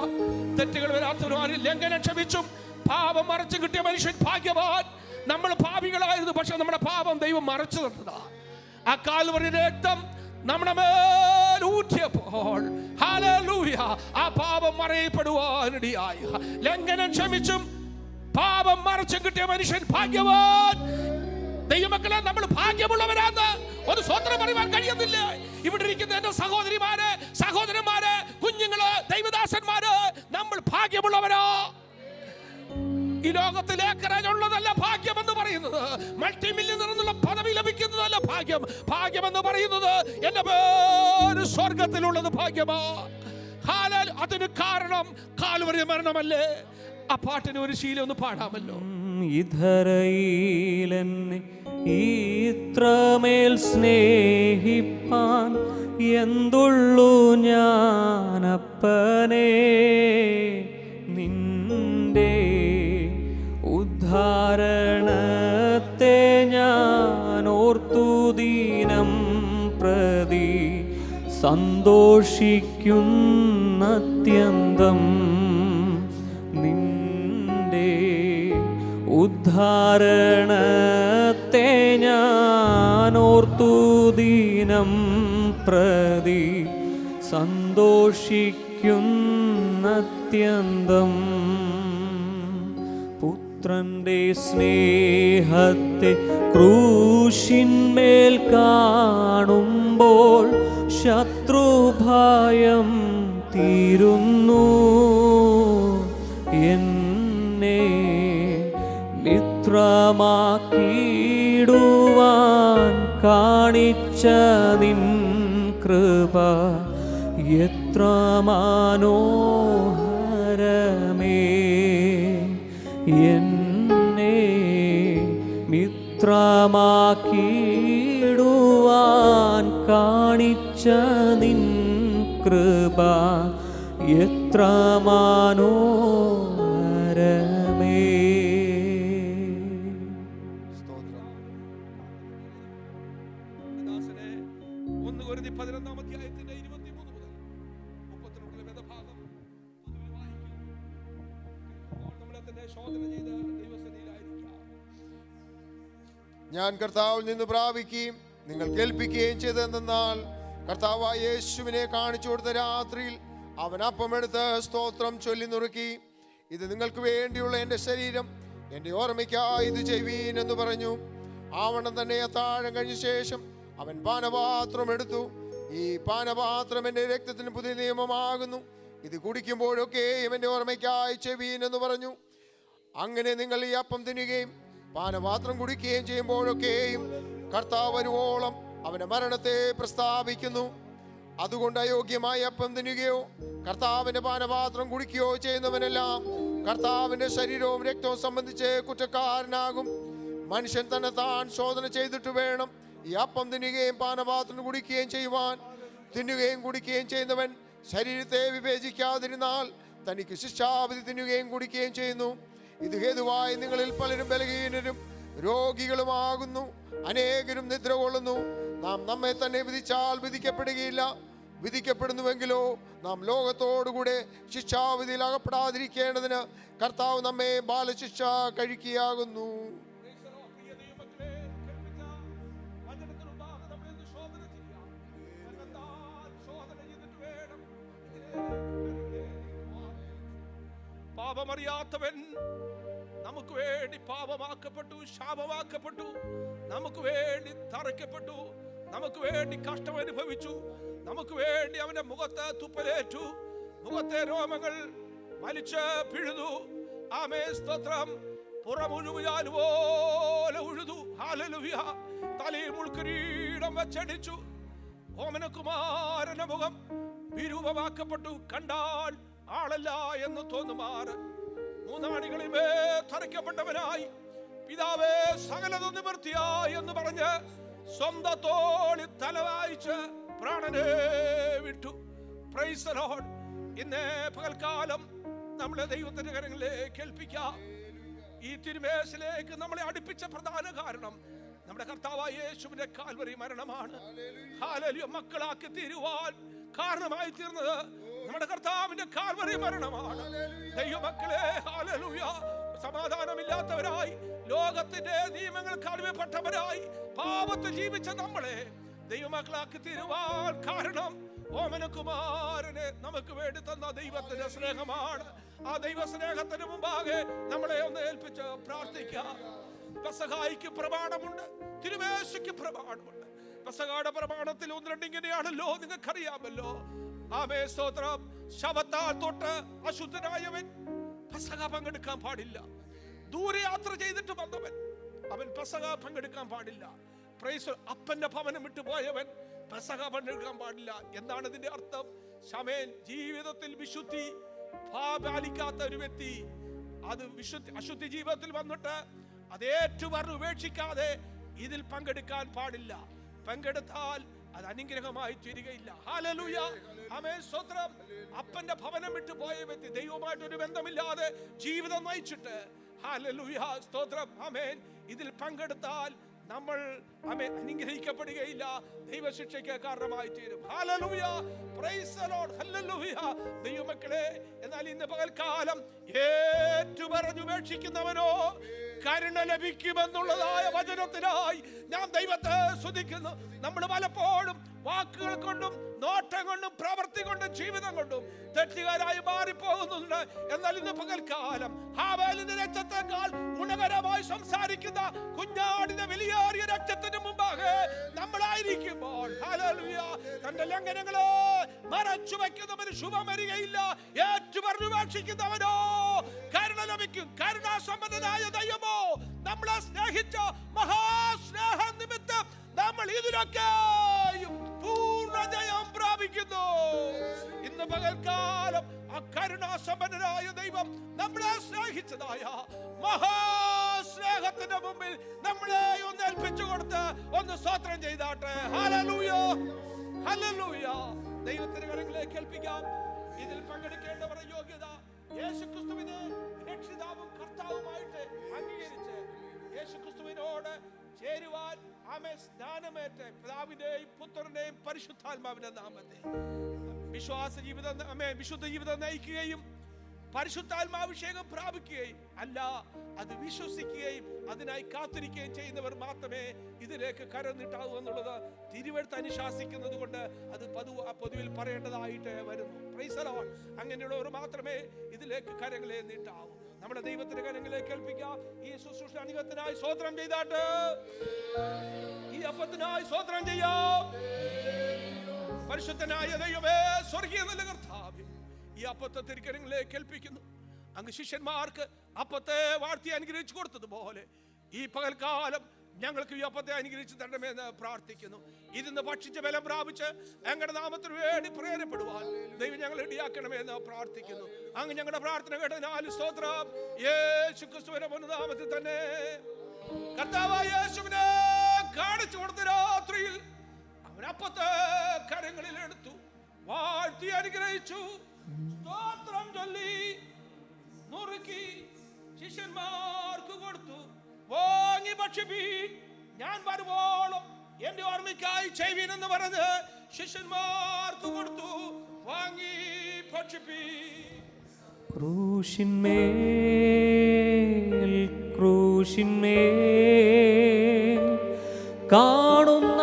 തെറ്റുകൾ വരാത്തവരും ലംഘനം ക്ഷമിച്ചും പാപം മറച്ചു കിട്ടിയ മനുഷ്യൻ ഭാഗ്യവാൻ. നമ്മൾ പാപികളായിരുന്നു, പക്ഷെ നമ്മുടെ പാപം ദൈവം മറച്ചു തന്നതാ. ആ കാൽവരി രക്തം നമ്മുടെ മേൽ ഊറ്റിയപ്പോൾ ഹല്ലേലൂയ, ആ പാപം മറയപ്പെടുവാനിടയായി. ലംഘനം ക്ഷമിച്ചും പാപം മറച്ചു കിട്ടിയ മനുഷ്യൻ ഭാഗ്യവാൻ. ദൈവമക്കളെ, നമ്മൾ ഭാഗ്യമുള്ളവരാന്ന് ഒരു സ്വത്രം പറയുവാൻ കഴിയുന്നില്ല. ഇവിടെ ഇരിക്കുന്ന എന്റെ സഹോദരിമാര്, സഹോദരന്മാര്, കുഞ്ഞുങ്ങള്, ദൈവദാസന്മാര്, നമ്മൾ ഭാഗ്യമുള്ളവരാ. ഈ ലോകത്തിൽ ഏക്കറേജുള്ളതല്ല ഭാഗ്യമെന്ന് പറയുന്നത്, മൾട്ടി മില്യണർ എന്നുള്ള പദവി ലഭിക്കുന്നതല്ല ഭാഗ്യം. ഭാഗ്യമെന്ന് പറയുന്നത് എന്റെ പേര് സ്വർഗത്തിലുള്ളത് ഭാഗ്യമാ. അതിന് കാരണം കാൽവരി മരണമല്ലേ? ആ പാട്ടിന് ഒരു ശീലം ഒന്ന് പാടാമല്ലോ. ഇധരയിലെന്നെ ഇത്രമേൽ സ്നേഹിപ്പാൻ എന്തുള്ളു ഞാനപ്പനേ, നിന്റെ ഉദ്ധാരണത്തെ ഞാൻ ഓർത്തു ദിനം പ്രതി സന്തോഷിക്കുന്നത്യന്തം. നിന്റെ ഉദ്ധാരണത്തെ ഞാൻ ഓർത്തു ദിനം പ്രതി സന്തോഷിക്കുന്നത്യന്തം. പുത്രന്റെ സ്നേഹത്തെ ക്രൂശിന്മേൽ കാണുമ്പോൾ ശത്രുഭയം തീരുന്നു. എന്നെ മിത്രമാക്കിടുവാൻ കാണിച്ച നിൻ കൃപ എത്ര മനോഹരമേ. എന്നെ മിത്രമാക്കിടുവാൻ കാണിച്ച നിൻ കൃപ എത്ര മനോഹരമേ. ഒന്ന് കൊരിന്ത്യർ 11-ാം അധ്യായത്തിന്റെ 23 മുതൽ 32 വേദഭാഗം നമ്മളെ തന്നെ ശോധന ചെയ്ത് ദൈവസന്നിധിയിലായിരിക്കാം. ഞാൻ കർത്താവിൽ നിന്ന് പ്രാപിക്കുകയും നിങ്ങൾ കേൾപ്പിക്കുകയും ചെയ്തതെന്നാൽ, കർത്താവായ യേശുവിനെ കാണിച്ചു കൊടുത്ത രാത്രിയിൽ അവൻ അപ്പമെടുത്ത് സ്തോത്രം ചൊല്ലി നുറുക്കി, ഇത് നിങ്ങൾക്ക് വേണ്ടിയുള്ള എൻ്റെ ശരീരം, എൻ്റെ ഓർമ്മയ്ക്കായി ഇത് ചെയ്യുവീൻ എന്ന് പറഞ്ഞു. ആവണ്ണം തന്നെ അത്താഴം കഴിഞ്ഞ ശേഷം അവൻ പാനപാത്രം എടുത്തു. ഈ പാനപാത്രം എൻ്റെ രക്തത്തിന് പുതിയ നിയമമാകുന്നു, ഇത് കുടിക്കുമ്പോഴൊക്കെയും എൻ്റെ ഓർമ്മയ്ക്കായി ചെയ്യുവീൻ എന്ന് പറഞ്ഞു. അങ്ങനെ നിങ്ങൾ ഈ അപ്പം തിന്നുകയും പാനപാത്രം കുടിക്കുകയും ചെയ്യുമ്പോഴൊക്കെയും കർത്താവ് വരുവോളം അവന്റെ മരണത്തെ പ്രസ്താവിക്കുന്നു. അതുകൊണ്ട് അയോഗ്യമായി അപ്പം തിന്നുകയോ കർത്താവിന്റെ പാനപാത്രം കുടിക്കുകയോ ചെയ്യുന്നവനെല്ലാം കർത്താവിന്റെ ശരീരവും രക്തവും സംബന്ധിച്ച് കുറ്റക്കാരനാകും. മനുഷ്യൻ തന്നെ താൻ ശോധന ചെയ്തിട്ട് വേണം ഈ അപ്പം തിന്നുകയും പാനപാത്രം കുടിക്കുകയും ചെയ്യുവാൻ. തിന്നുകയും കുടിക്കുകയും ചെയ്യുന്നവൻ ശരീരത്തെ വിവേചിക്കാതിരുന്നാൽ തനിക്ക് ശിക്ഷാവിധി തിന്നുകയും കുടിക്കുകയും ചെയ്യുന്നു. ഇത് ഹേതുവായി നിങ്ങളിൽ പലരും ബലഹീനരും രോഗികളുമാകുന്നു, അനേകരും നിദ്ര കൊള്ളുന്നു. നാം നമ്മെ തന്നെ വിധിച്ചാൽ വിധിക്കപ്പെടുകയില്ല. വിധിക്കപ്പെടുന്നുവെങ്കിലോ നാം ലോകത്തോടുകൂടെ ശിക്ഷാവിധിയിൽ അകപ്പെടാതിരിക്കേണ്ടതിന് കർത്താവ് നമ്മെ ബാലശിക്ഷ കഴിക്കുകയാകുന്നു. പാപമറിയാത്തവൻ നമുക്ക് വേണ്ടി പാപമാക്കപ്പെട്ടു, ശാപമാക്കപ്പെട്ടു, നമുക്ക് വേണ്ടി തറയ്ക്കപ്പെട്ടു, നമുക്ക് വേണ്ടി കഷ്ടം അനുഭവിച്ചു, നമുക്ക് വേണ്ടി അവന്റെ മുഖത്ത് തുപ്പലേറ്റു, മുഖത്തെ രോമങ്ങൾ വലിച്ച് പിഴുതു. ആമേൻ, സ്തോത്രം. പുറമുഴുവിയാലുപോലെ ഉഴുതു. ഹല്ലേലൂയ. തലയിൽ മുൾക്കിരീടം വെച്ചടിച്ചു. ഓമനകുമാരന്റെ മുഖം വിരൂപമാക്കപ്പെട്ടു. കണ്ടാൽ ആളല്ല എന്ന് തോന്നുമാറ് മൂന്നാണികളിൽ തറയ്ക്കപ്പെട്ടവനായി പിതാവേ സകലതും നിവൃത്തിയായി എന്ന് പറഞ്ഞ് സ്വന്തം തോളിൽ തലവായിച്ച് പ്രാണനെ വിട്ടു. Price the Lord. ഇന്ന് പകൽക്കാലം നമ്മളെ ദൈവത്തിന്റെ കരങ്ങളിലേക്ക് ഏൽപ്പിക്കാം. ഈ തിരുമേശിലേക്ക് നമ്മളെ അടുപ്പിച്ച പ്രധാന കാരണം നമ്മുടെ കർത്താവായ യേശുവിന്റെ കാൽവരി മരണമാണ്. ഹല്ലേലൂയ. മക്കളാക്കി തീരുവാൻ കാരണമായി തീർന്നത് നമ്മുടെ കർത്താവിന്റെ കാൽവരി മരണമാണ്. ദൈവമക്കളെ, ഹല്ലേലൂയ, സമാധാനമില്ലാത്തവരായി, ലോകത്തിന്റെ നിയമങ്ങൾക്ക് അടിമപ്പെട്ടവരായി പാപത്തിൽ ജീവിച്ച നമ്മളെ ദൈവമക്കളാക്കി തീരുവാൻ കാരണം ഓമനകുമാരനെ നമുക്ക് വേണ്ടി തന്ന ദൈവത്തിന്റെ സ്നേഹമാണ്. ആ ദൈവ സ്നേഹത്തിന് മുമ്പാകെ നമ്മളെ ഒന്ന് ഏൽപ്പിച്ച് പ്രാർത്ഥിക്കാം. പെസഹായിക്ക് പ്രമാണമുണ്ട്, തിരുമേശയ്ക്ക് പ്രമാണമുണ്ട്. പെസഹായുടെ പ്രമാണത്തിൽ 1-2 ഇങ്ങനെയാണല്ലോ, നിങ്ങൾക്കറിയാമല്ലോ. ആമേൻ, സ്തോത്രം. ശബത്താൽ തൊട്ട് അശുദ്ധനായവൻ പെസഹ പങ്കെടുക്കാൻ പാടില്ല. ദൂരെ യാത്ര ചെയ്തിട്ട് വന്നവൻ അവൻ പെസഹ പങ്കെടുക്കാൻ പാടില്ല. പ്രൈസ്. അപ്പന്റെ ഭവനം വിട്ടുപോയവൻ പെസഹ പങ്കെടുക്കാൻ പാടില്ല. എന്താണ് ഇതിന്റെ അർത്ഥം? ശമേൻ ജീവിതത്തിൽ വിശുദ്ധി പാലിക്കാത്ത ഒരു വ്യക്തി അത് അശുദ്ധി ജീവിതത്തിൽ വന്നിട്ട് അതേറ്റുപറഞ്ഞ് ഉപേക്ഷിക്കാതെ ഇതിൽ പങ്കെടുക്കാൻ പാടില്ല. പങ്കെടുത്താൽ അത് അനുഗ്രഹമായി തീരുകയില്ല. ഹല്ലേലൂയ. ആമേൻ, സ്തോത്രം. അപ്പന്റെ ഭവനം വിട്ടു പോയ വ്യക്തി ദൈവമായിട്ടൊരു ബന്ധമില്ലാതെ ജീവിതം നയിച്ചിട്ട്, ഹല്ലേലൂയ, സ്തോത്രം, ആമേൻ, ഇതിൽ പങ്കെടുത്താൽ നമ്മൾ അനുഗ്രഹിക്കപ്പെടുകയില്ല, ദൈവശിക്ഷയ്ക്ക് കാരണമായി തീരും. Hallelujah, praise the lord, hallelujah. ദൈവമക്കളെ, എന്നാൽ ഇന്ന് പകൽക്കാലം ഏറ്റുപറഞ്ഞു ഉപേക്ഷിക്കുന്നവനോ കരുണ ലഭിക്കുമെന്നുള്ളതായ വചനത്തിനായി ഞാൻ ദൈവത്തെ സ്തുതിക്കുന്നു. നമ്മൾ പലപ്പോഴും വാക്കുകൾ കൊണ്ടും നോട്ടം കൊണ്ടും പ്രവൃത്തി കൊണ്ടും ജീവിതം കൊണ്ടും തെറ്റുകാരായി മാറിപ്പോകുന്നുണ്ട്. എന്നാൽ ഇന്ന് പകൽക്കാലം ഹാവേലിന്റെ രക്തത്തെക്കാൾ ഗുണകരമായി സംസാരിക്കുന്ന കുഞ്ഞാടിന്റെ വിലയേറിയ രക്തത്തിന് മുമ്പാകെ നമ്മളായിരിക്കുമ്പോൾ, ഹല്ലേലൂയ, തന്റെ ലംഘനങ്ങളെ മറച്ചു വയ്ക്കുന്നവന് ശുഭം വരികയില്ല. ഏറ്റുപറഞ്ഞു ഉപേക്ഷിക്കുന്നവനോ കരുണ ലഭിക്കും. കരുണാസമ്പന്നനായ ദൈവമോ നമ്മളെ സ്നേഹിച്ച മഹാസ്നേഹ നിമിത്തം നമ്മൾ ഇതിലൊക്കെയും പൂർണ്ണജയം പ്രാപിക്കുന്നു. ഇന്ന് പകൽക്കാലം ആ കരുണാസമ്പന്നനായ ദൈവം നമ്മളെ സ്നേഹിച്ചതായ മഹാസ്നേഹത്തിന്റെ മുമ്പിൽ നമ്മളെ ഒന്ന് ഏൽപ്പിച്ചു കൊടുത്ത് ഒന്ന് സ്തോത്രം ചെയ്താട്ടെ. Hallelujah, hallelujah. ദൈവത്തിന്റെ കരങ്ങളിലേക്ക് ഏൽപ്പിക്കാം. ഇതിൽ പങ്കെടുക്കേണ്ടവരുടെ യോഗ്യത യേശുക്രിസ്തുവിനെ രക്ഷിതാവും കർത്താവുമായിട്ട് അംഗീകരിച്ച് യേശുക്രിസ്തുവിനോട് ചേരുവാൻ ആമേൻ സ്നാനമേറ്റ് പിതാവിന്റെയും പുത്രന്റെയും പരിശുദ്ധാത്മാവിന്റെ നാമത്തിൽ വിശ്വാസ ജീവിതം, ആമേൻ, വിശുദ്ധ ജീവിതം നയിക്കുകയും പരിശുദ്ധാത്മാഭിഷേകം പ്രാപിക്കുകയും അല്ല, അത് വിശ്വസിക്കുകയും അതിനായി കാത്തിരിക്കുകയും ചെയ്യുന്നവർ മാത്രമേ ഇതിലേക്ക് കരം നീട്ടാവൂ എന്നുള്ളത് തിരുവെഴുത്ത് അനുശാസിക്കുന്നത് കൊണ്ട് അത് പൊതുവിൽ പറയേണ്ടതായിട്ട് വരുന്നു. Price the Lord. അങ്ങനെയുള്ളവർ മാത്രമേ ഇതിലേക്ക് കരങ്ങളെ നീട്ടാവൂ. നമ്മുടെ ദൈവത്തിന്റെ കരങ്ങളിലേക്ക് ഏൽപ്പിക്കാം. ഈ ശുശ്രൂഷ അനുഗ്രഹത്തിനായി സ്തോത്രം ചെയ്താട്ട്, ഈ അപ്പത്തിനായി സ്തോത്രം ചെയ്യാം. പരിശുദ്ധനായ ദൈവമേ, സ്വർഗീയ നല്ല കർത്താവേ, ഈ അപ്പത്തെ തിരുക്കരങ്ങളിലേക്ക് ഏൽപ്പിക്കുന്നു. അങ്ങ് ശിഷ്യന്മാർക്ക് അപ്പത്തെ വാഴ്ത്തി അനുഗ്രഹിച്ചു കൊടുത്തതുപോലെ ഈ പകൽക്കാലം ഞങ്ങൾക്ക് ഈ അപ്പത്തെ അനുഗ്രഹിച്ച് തരണമെന്ന് പ്രാർത്ഥിക്കുന്നു. ഇതിന്ന് ഭക്ഷിച്ച് ബലം പ്രാപിച്ച് ഞങ്ങളുടെ നാമത്തിന് വേണ്ടി പ്രേരപ്പെടുവാൻ ദൈവം ഞങ്ങൾ ഇടയാക്കണമെന്ന് പ്രാർത്ഥിക്കുന്നു. അങ്ങ് ഞങ്ങളുടെ പ്രാർത്ഥന കേട്ടതിനാൽ സ്തോത്രം. യേശുക്രിസ്തുവിന്റെ നാമത്തിൽ തന്നെ കർത്താവായ യേശുവിനെ കാണിച്ചു കൊടുത്ത രാത്രിയിൽ അവൻ അപ്പത്തെ കരങ്ങളിൽ എടുത്തു, വാഴ്ത്തി അനുഗ്രഹിച്ചു, സ്തോത്രം ചൊല്ലി നുറുക്കി ശിഷ്യന്മാർക്ക് കൊടുത്തു. വാങ്ങി ഭക്ഷിപ്പീൻ, ഞാൻ വരുവോളം എന്റെ ഓർമ്മയ്ക്കായി ചെയ്യുവീൻ എന്ന് പറഞ്ഞ് ശിഷ്യന്മാർക്ക് കൊടുത്തു. വാങ്ങി ഭക്ഷിപ്പീൻ. ക്രൂശിന്മേൽ കാണുന്ന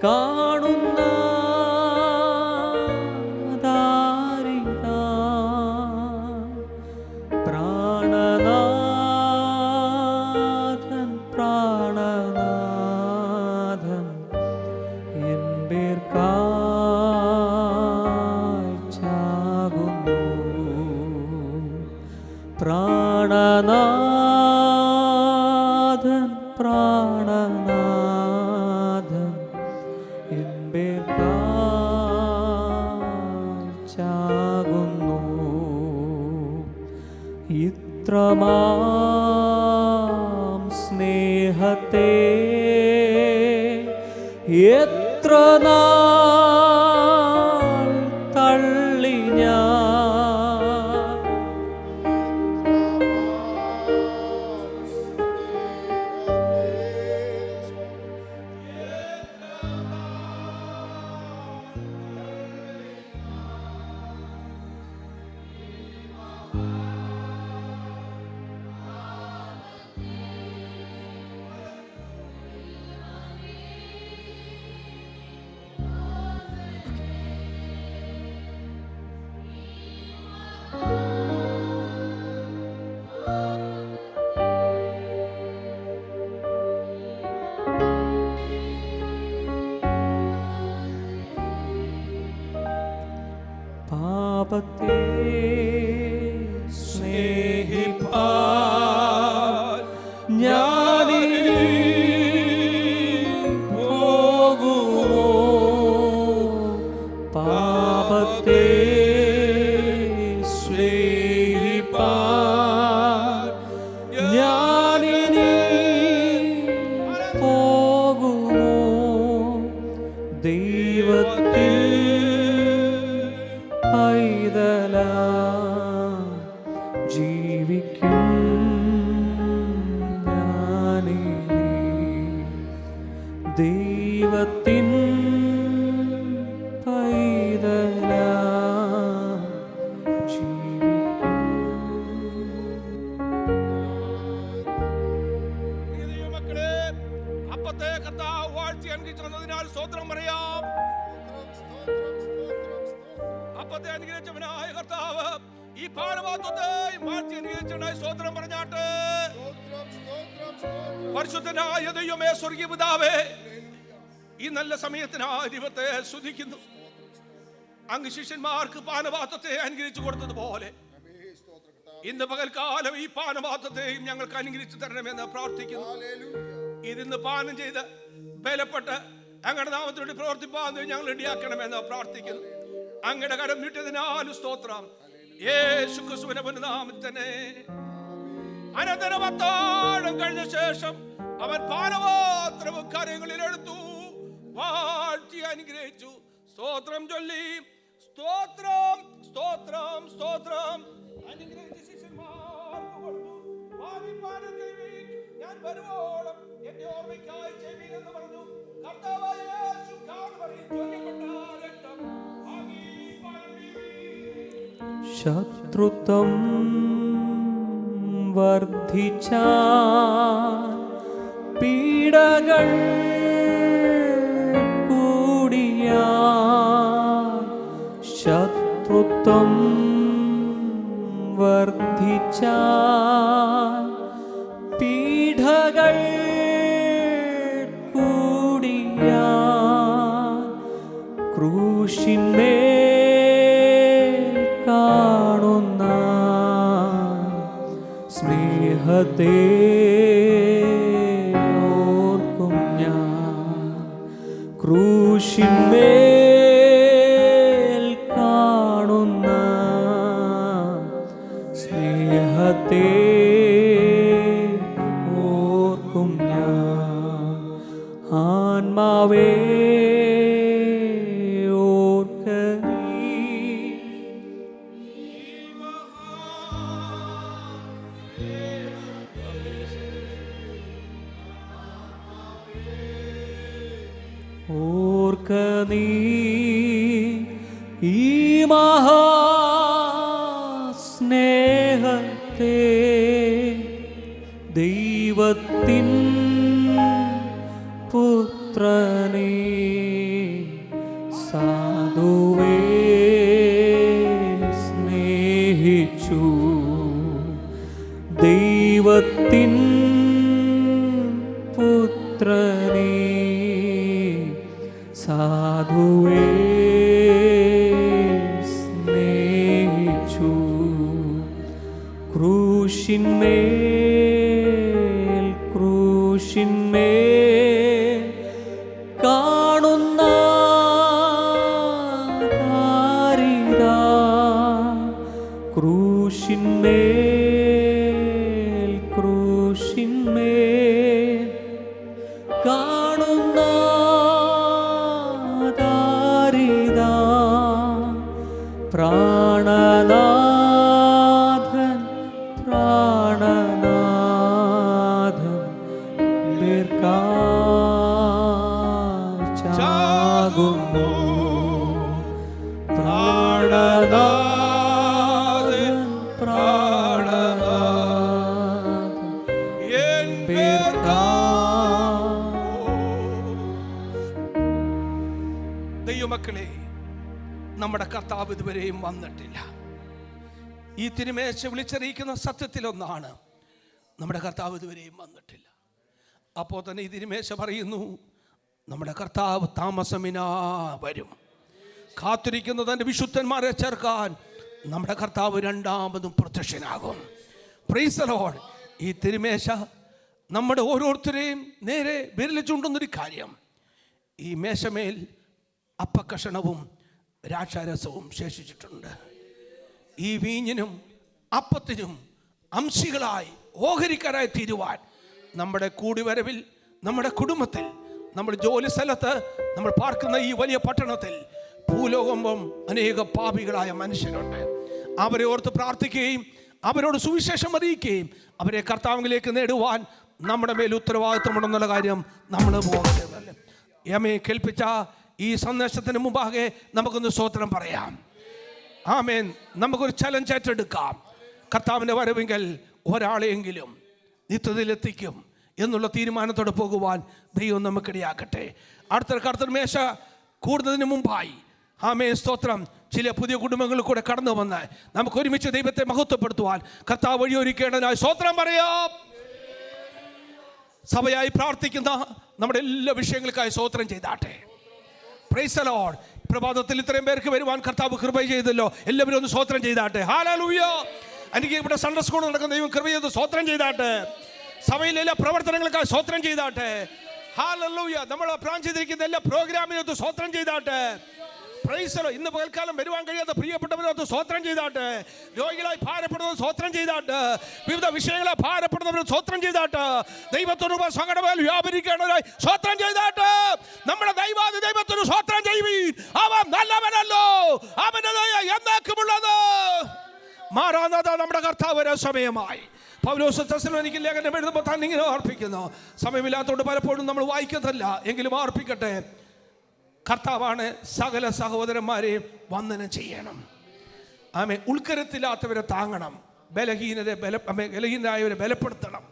കാണുന്ന ദാരിദ്ര്യം പ്രാണനാഥൻ പ്രാണനാഥൻ എൻ പേർക്കായി ചാകുന്നു. പ്രാണനാഥൻ പ്രാണനാഥൻ എൻ പേർക്കായി ചാകുന്നു. ഇത്രമാം സ്നേഹ സ്നേഹത്തെ എത്ര നാൾ തള്ളി ഞാൻ, പാപത്തെ സ്നേഹിപ്പാൻ ഞാനിനി പോകുമോ, പാപത്തെ സ്നേഹിപ്പാൻ ഞാനിനി പോകുമോ, ദൈവത്തിൽ പൈതലാ ജീവിക്കും ഞാനിനി, ദൈവത്തിൻ പൈതലാ ജീവിക്കും. ദൈവമക്കളെ, അപ്പത്തെ കർത്താവ് വാഴ്ത്തി അനുഗ്രഹിച്ചു തന്നതിനാൽ സ്തോത്രം പറയാം. അപ്പത്തെ അനുഗ്രഹിച്ചവനായ കർത്താവ് ഈ പാനപാത്രത്തെ വാഴ്ത്തി അനുഗ്രഹിച്ചവനായി സ്തോത്രം പറഞ്ഞാട്ട്. പരിശുദ്ധനായ ദൈവമേ, സ്വർഗീയ പിതാവേ, ഈ നല്ല സമയത്തിനായി ദൈവത്തെ സ്തുതിക്കുന്നു. അങ്ങ് ശിഷ്യന്മാർക്ക് പാനപാത്രത്തെ അനുഗ്രഹിച്ചു കൊടുത്തതുപോലെ ഇന്ന് പകൽക്കാലം ഈ പാനപാത്രത്തെയും ഞങ്ങൾക്ക് അനുഗ്രഹിച്ചു തരണമെന്ന് പ്രാർത്ഥിക്കുന്നു. ഇതിന്ന് പാനം ചെയ്ത് ബലപ്പെട്ട് അങ്ങയുടെ നാമത്തിലൂടെ പ്രവർത്തിപ്പാൻ ഞങ്ങൾ ഇടയാക്കണമെന്ന് പ്രാർത്ഥിക്കുന്നു. അങ്ങയുടെ കരം നീട്ടിയതിനാൽ സ്തോത്രം. യേശു ക്രിസ്തുവിന്റെ നാമത്തിൽ തന്നെ. അനന്തരം അത്താഴം കഴിഞ്ഞ ശേഷം അവൻ പാനപാത്രവും കരങ്ങളിൽ എടുത്തു, വാഴ്ത്തി അനുഗ്രഹിച്ചു, സ്തോത്രം ചൊല്ലി, സ്തോത്രം സ്തോത്രം സ്തോത്രം അനുഗ്രഹിച്ച ശിഷ്യന്മാർക്ക് കൊടുത്തു. വാങ്ങിപ്പാനം ചെയ്യുവിൻ, ഞാൻ വരുവോളം എന്റെ ഓർമ്മയ്ക്കായി ചെയ്യുവിൻ എന്ന് പറഞ്ഞു. കർത്താവായ യേശു കാൽവരിയിൽ ചൊരിയപ്പെട്ട രക്തം വാങ്ങി പാനം ചെയ്യുവിൻ. ശത്രുത്വം വർദ്ധിച്ച പീഡകൾ കൂടിയ, ശത്രുത്വം വർദ്ധിച്ച പീഡകൾ കൂടിയ, ക്രൂശിന്മേൽ കാണുന്ന സ്നേഹത്തെ ഓർക്കും ഞാൻ, ക്രൂശിന്മേൽ കാണുന്ന സ്നേഹത്തെ ഓർക്കും ഞാൻ, ആത്മാവേ ഓർക്ക നീ. ഓർക്ക നീ ഈ മഹാസ്നേഹത്തെ, ദൈവത്തിൻ പുത്രനെ സാധുവേ സ്നേഹിച്ചു, ദൈവത്തിൻ പുത്രനെ സാധുവേ സ്നേഹിച്ചു, ക്രൂശിന്മേൽ ക്രൂശിന്മേൽ കാണുന്ന കാരിതാ, ക്രൂശിന്മേൽ ക്രൂശിന്മേൽ കാച്ചാകുന്നു പ്രാണനാഥൻ പ്രാണനാഥൻ എൻ ദൈവമക്കളെ, നമ്മുടെ കർത്താവ് ഇതുവരെയും വന്നിട്ടില്ല. ഈ തിരുമേശ വിളിച്ചറിയിക്കുന്ന സത്യത്തിലൊന്നാണ്, നമ്മുടെ കർത്താവ് ഇതുവരെയും വന്നിട്ടില്ല. അപ്പോൾ തന്നെ ഈ തിരുമേശ പറയുന്നു, നമ്മുടെ കർത്താവ് താമസമിനാ വരും. കാത്തിരിക്കുന്ന തൻ്റെ വിശുദ്ധന്മാരെ ചേർക്കാൻ നമ്മുടെ കർത്താവ് രണ്ടാമതും പ്രത്യക്ഷനാകും. Price the lord. ഈ തിരുമേശ നമ്മുടെ ഓരോരുത്തരെയും നേരെ വിരൽ ചൂണ്ടുന്നൊരു കാര്യം, ഈ മേശമേൽ അപ്പക്കഷണവും രാക്ഷാരസവും ശേഷിച്ചിട്ടുണ്ട്. ഈ വീഞ്ഞിനും അപ്പത്തിനും അംശികളായി ഓഹരിക്കാരായി തീരുവാൻ നമ്മുടെ കൂടിവരവിൽ, നമ്മുടെ കുടുംബത്തിൽ, നമ്മുടെ ജോലി സ്ഥലത്ത്, നമ്മൾ പാർക്കുന്ന ഈ വലിയ പട്ടണത്തിൽ ഭൂലോകമ്പം അനേക പാപികളായ മനുഷ്യരുണ്ട്. അവരെ ഓർത്ത് പ്രാർത്ഥിക്കുകയും അവരോട് സുവിശേഷം അറിയിക്കുകയും അവരെ കർത്താവിലേക്ക് നേടുവാൻ നമ്മുടെ മേൽ ഉത്തരവാദിത്വമുണ്ടെന്നുള്ള കാര്യം നമ്മൾ പോകരുതല്ലേ. യമേ കേൾപ്പിച്ച ഈ സന്ദേശത്തിന് മുമ്പാകെ നമുക്കൊന്ന് സ്തോത്രം പറയാം. ആമേൻ. നമുക്കൊരു ചലഞ്ച് ഏറ്റെടുക്കാം. കർത്താവിൻ്റെ വരവെങ്കിൽ ഒരാളെയെങ്കിലും നിത്യതയിലെത്തിക്കും എന്നുള്ള തീരുമാനത്തോടെ പോകുവാൻ ദൈവം നമുക്കിടയാക്കട്ടെ. അടുത്ത മേശ കൂടുന്നതിന് മുമ്പായി ആമേൻ സ്തോത്രം, ചില പുതിയ കുടുംബങ്ങളിൽ കൂടെ കടന്നു വന്ന് നമുക്ക് ഒരുമിച്ച് ദൈവത്തെ മഹത്വപ്പെടുത്തുവാൻ കർത്താവ് വഴിയൊരുക്കേണ്ടതിനായി സ്തോത്രം പറയാം. സഭയായി പ്രാർത്ഥിക്കുന്ന നമ്മുടെ എല്ലാ വിഷയങ്ങൾക്കായി സ്തോത്രം ചെയ്താട്ടെ. Price the Lord. പ്രഭാതത്തിൽ ഇത്രയും പേർക്ക് വരുവാൻ കർത്താവ് കൃപ ചെയ്തല്ലോ. എല്ലാവരും ഒന്ന് സ്തോത്രം ചെയ്താട്ടെ. ഹല്ലേലൂയ. എനിക്ക് ഇവിടെ സൺഡേ സ്കൂൾ നടക്കുന്ന ദൈവം കൃപ ചെയ്ത് സ്തോത്രം ചെയ്താട്ടെ. സഭയിലെ എല്ലാ പ്രവർത്തനങ്ങൾക്കായി സ്തോത്രം ചെയ്താട്ടെ. ഹല്ലേലൂയ. നമ്മൾ പ്ലാൻ ചെയ്തിരിക്കുന്ന എല്ലാ പ്രോഗ്രാമിനകത്ത് സ്തോത്രം ചെയ്താട്ടെ. Price the Lord. ഇന്ന് പകൽക്കാലം വരുവാൻ കഴിയാത്ത പ്രിയപ്പെട്ടവരൊത്ത് സ്തോത്രം ചെയ്താട്ടെ. രോഗികളായി ഭാരപ്പെടുന്നവർ സ്തോത്രം ചെയ്താട്ടെ. വിവിധ വിഷയങ്ങളെ ഭാരപ്പെടുന്നവർ സ്തോത്രം ചെയ്താട്ടെ. ദൈവത്തോട് സങ്കടമേൽ വ്യാപരിക്കേണ്ടതായി സ്തോത്രം ചെയ്താട്ടെ. നമ്മുടെ ദൈവത്തിന് സ്തോത്രം ചെയ്യുവീൻ. അവൻ നല്ലവനല്ലോ, അവന്റെ ദയ എന്നേക്കുമുള്ളത്. മാറാനാഥ, നമ്മുടെ കർത്താവ് വരാൻ സമയമായി. പൗലോസ് തെസ്സലോനിക്ക ലേഖനം എഴുതുമ്പോൾ താൻ ഇങ്ങനെ ഓർപ്പിക്കുന്നു. സമയമില്ലാത്തതുകൊണ്ട് പലപ്പോഴും നമ്മൾ വായിക്കത്തില്ല, എങ്കിലും ഓർപ്പിക്കട്ടെ. കർത്താവാണ് സകല സഹോദരന്മാരെയും വന്ദനം ചെയ്യണം. ആമേ. ഉൾക്കരത്തില്ലാത്തവരെ താങ്ങണം, ബലഹീനരായവരെ ബലപ്പെടുത്തണം.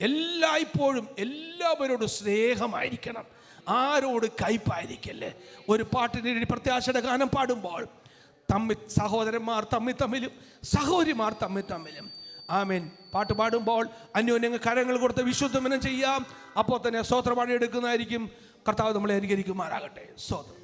എല്ലായ്പ്പോഴും എല്ലാവരോടും സ്നേഹമായിരിക്കണം, ആരോട് കയ്പായിരിക്കല്ലേ. ഒരു പാട്ടിന് പ്രത്യാശയുടെ ഗാനം പാടുമ്പോൾ സഹോദരന്മാർ തമ്മിലും സഹോദരിമാർ തമ്മിലും ആമേൻ പാട്ട് പാടുമ്പോൾ അന്യോന്യങ്ങൾ കരങ്ങൾ കൊടുത്ത് വിശുദ്ധമനം ചെയ്യാം. അപ്പോൾ തന്നെ സ്തോത്രപാടി എടുക്കുന്നതായിരിക്കും. കർത്താവ് നമ്മളെ അനുഗ്രഹിക്കുമാറാകട്ടെ. സ്തോത്രം.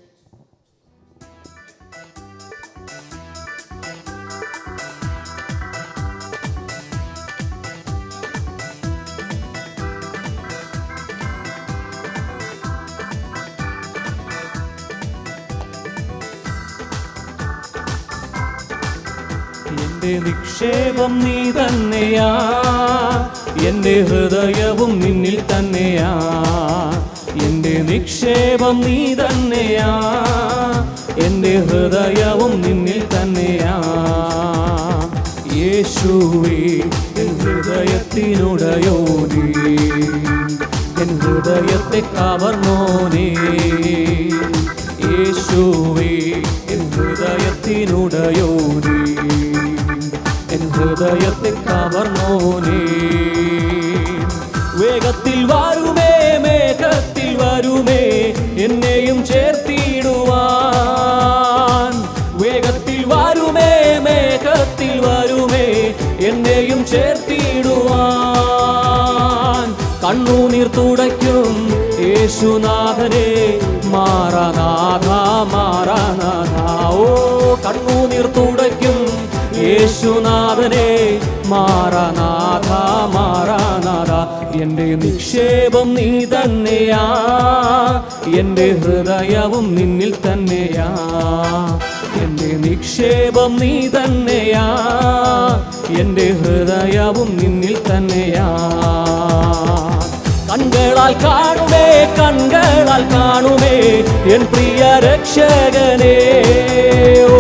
എന്റെ നിക്ഷേപം നീ തന്നെയാ, എന്റെ ഹൃദയവും നിന്നിൽ തന്നെയാ. എന്റെ നിക്ഷേപം നീ തന്നെയാ, എന്റെ ഹൃദയവും നിന്നിൽ തന്നെയാ. യേശുവേ എൻ ഹൃദയത്തിനുടയോനേ, എൻ ഹൃദയത്തെ കവർന്നോനേ. യേശുവേ എൻ ഹൃദയത്തിനുടയോനേ, എൻ ഹൃദയത്തെ കവർന്നോനേ. വേഗത്തിൽ വരുമേ, മേഘത്തിൽ വരുമേ, എന്നെയും ചേർത്തിടുവാൻ. വേഗത്തിൽ വരുമേ, മേഘത്തിൽ വരുമേ, എന്നെയും ചേർത്തിടുവാൻ. കണ്ണുനീർ തുടയ്ക്കും യേശുനാഥനെ, മാറാനാഥ മാറാനാഥ. ഓ കണ്ണുനീർ തുടയ്ക്കും യേശുനാഥനെ, മാറാനാഥ മാറാനാഥ. എന്റെ നിക്ഷേപം നീ തന്നെയാ, എന്റെ ഹൃദയവും നിന്നിൽ തന്നെയാ. എന്റെ നിക്ഷേപം നീ തന്നെയാ, എന്റെ ഹൃദയവും നിന്നിൽ തന്നെയാ. കണ്ണുകളാൽ കാണുമേ, കണ്ണുകളാൽ കാണുമേ, എൻ പ്രിയ രക്ഷകനേ. ഓ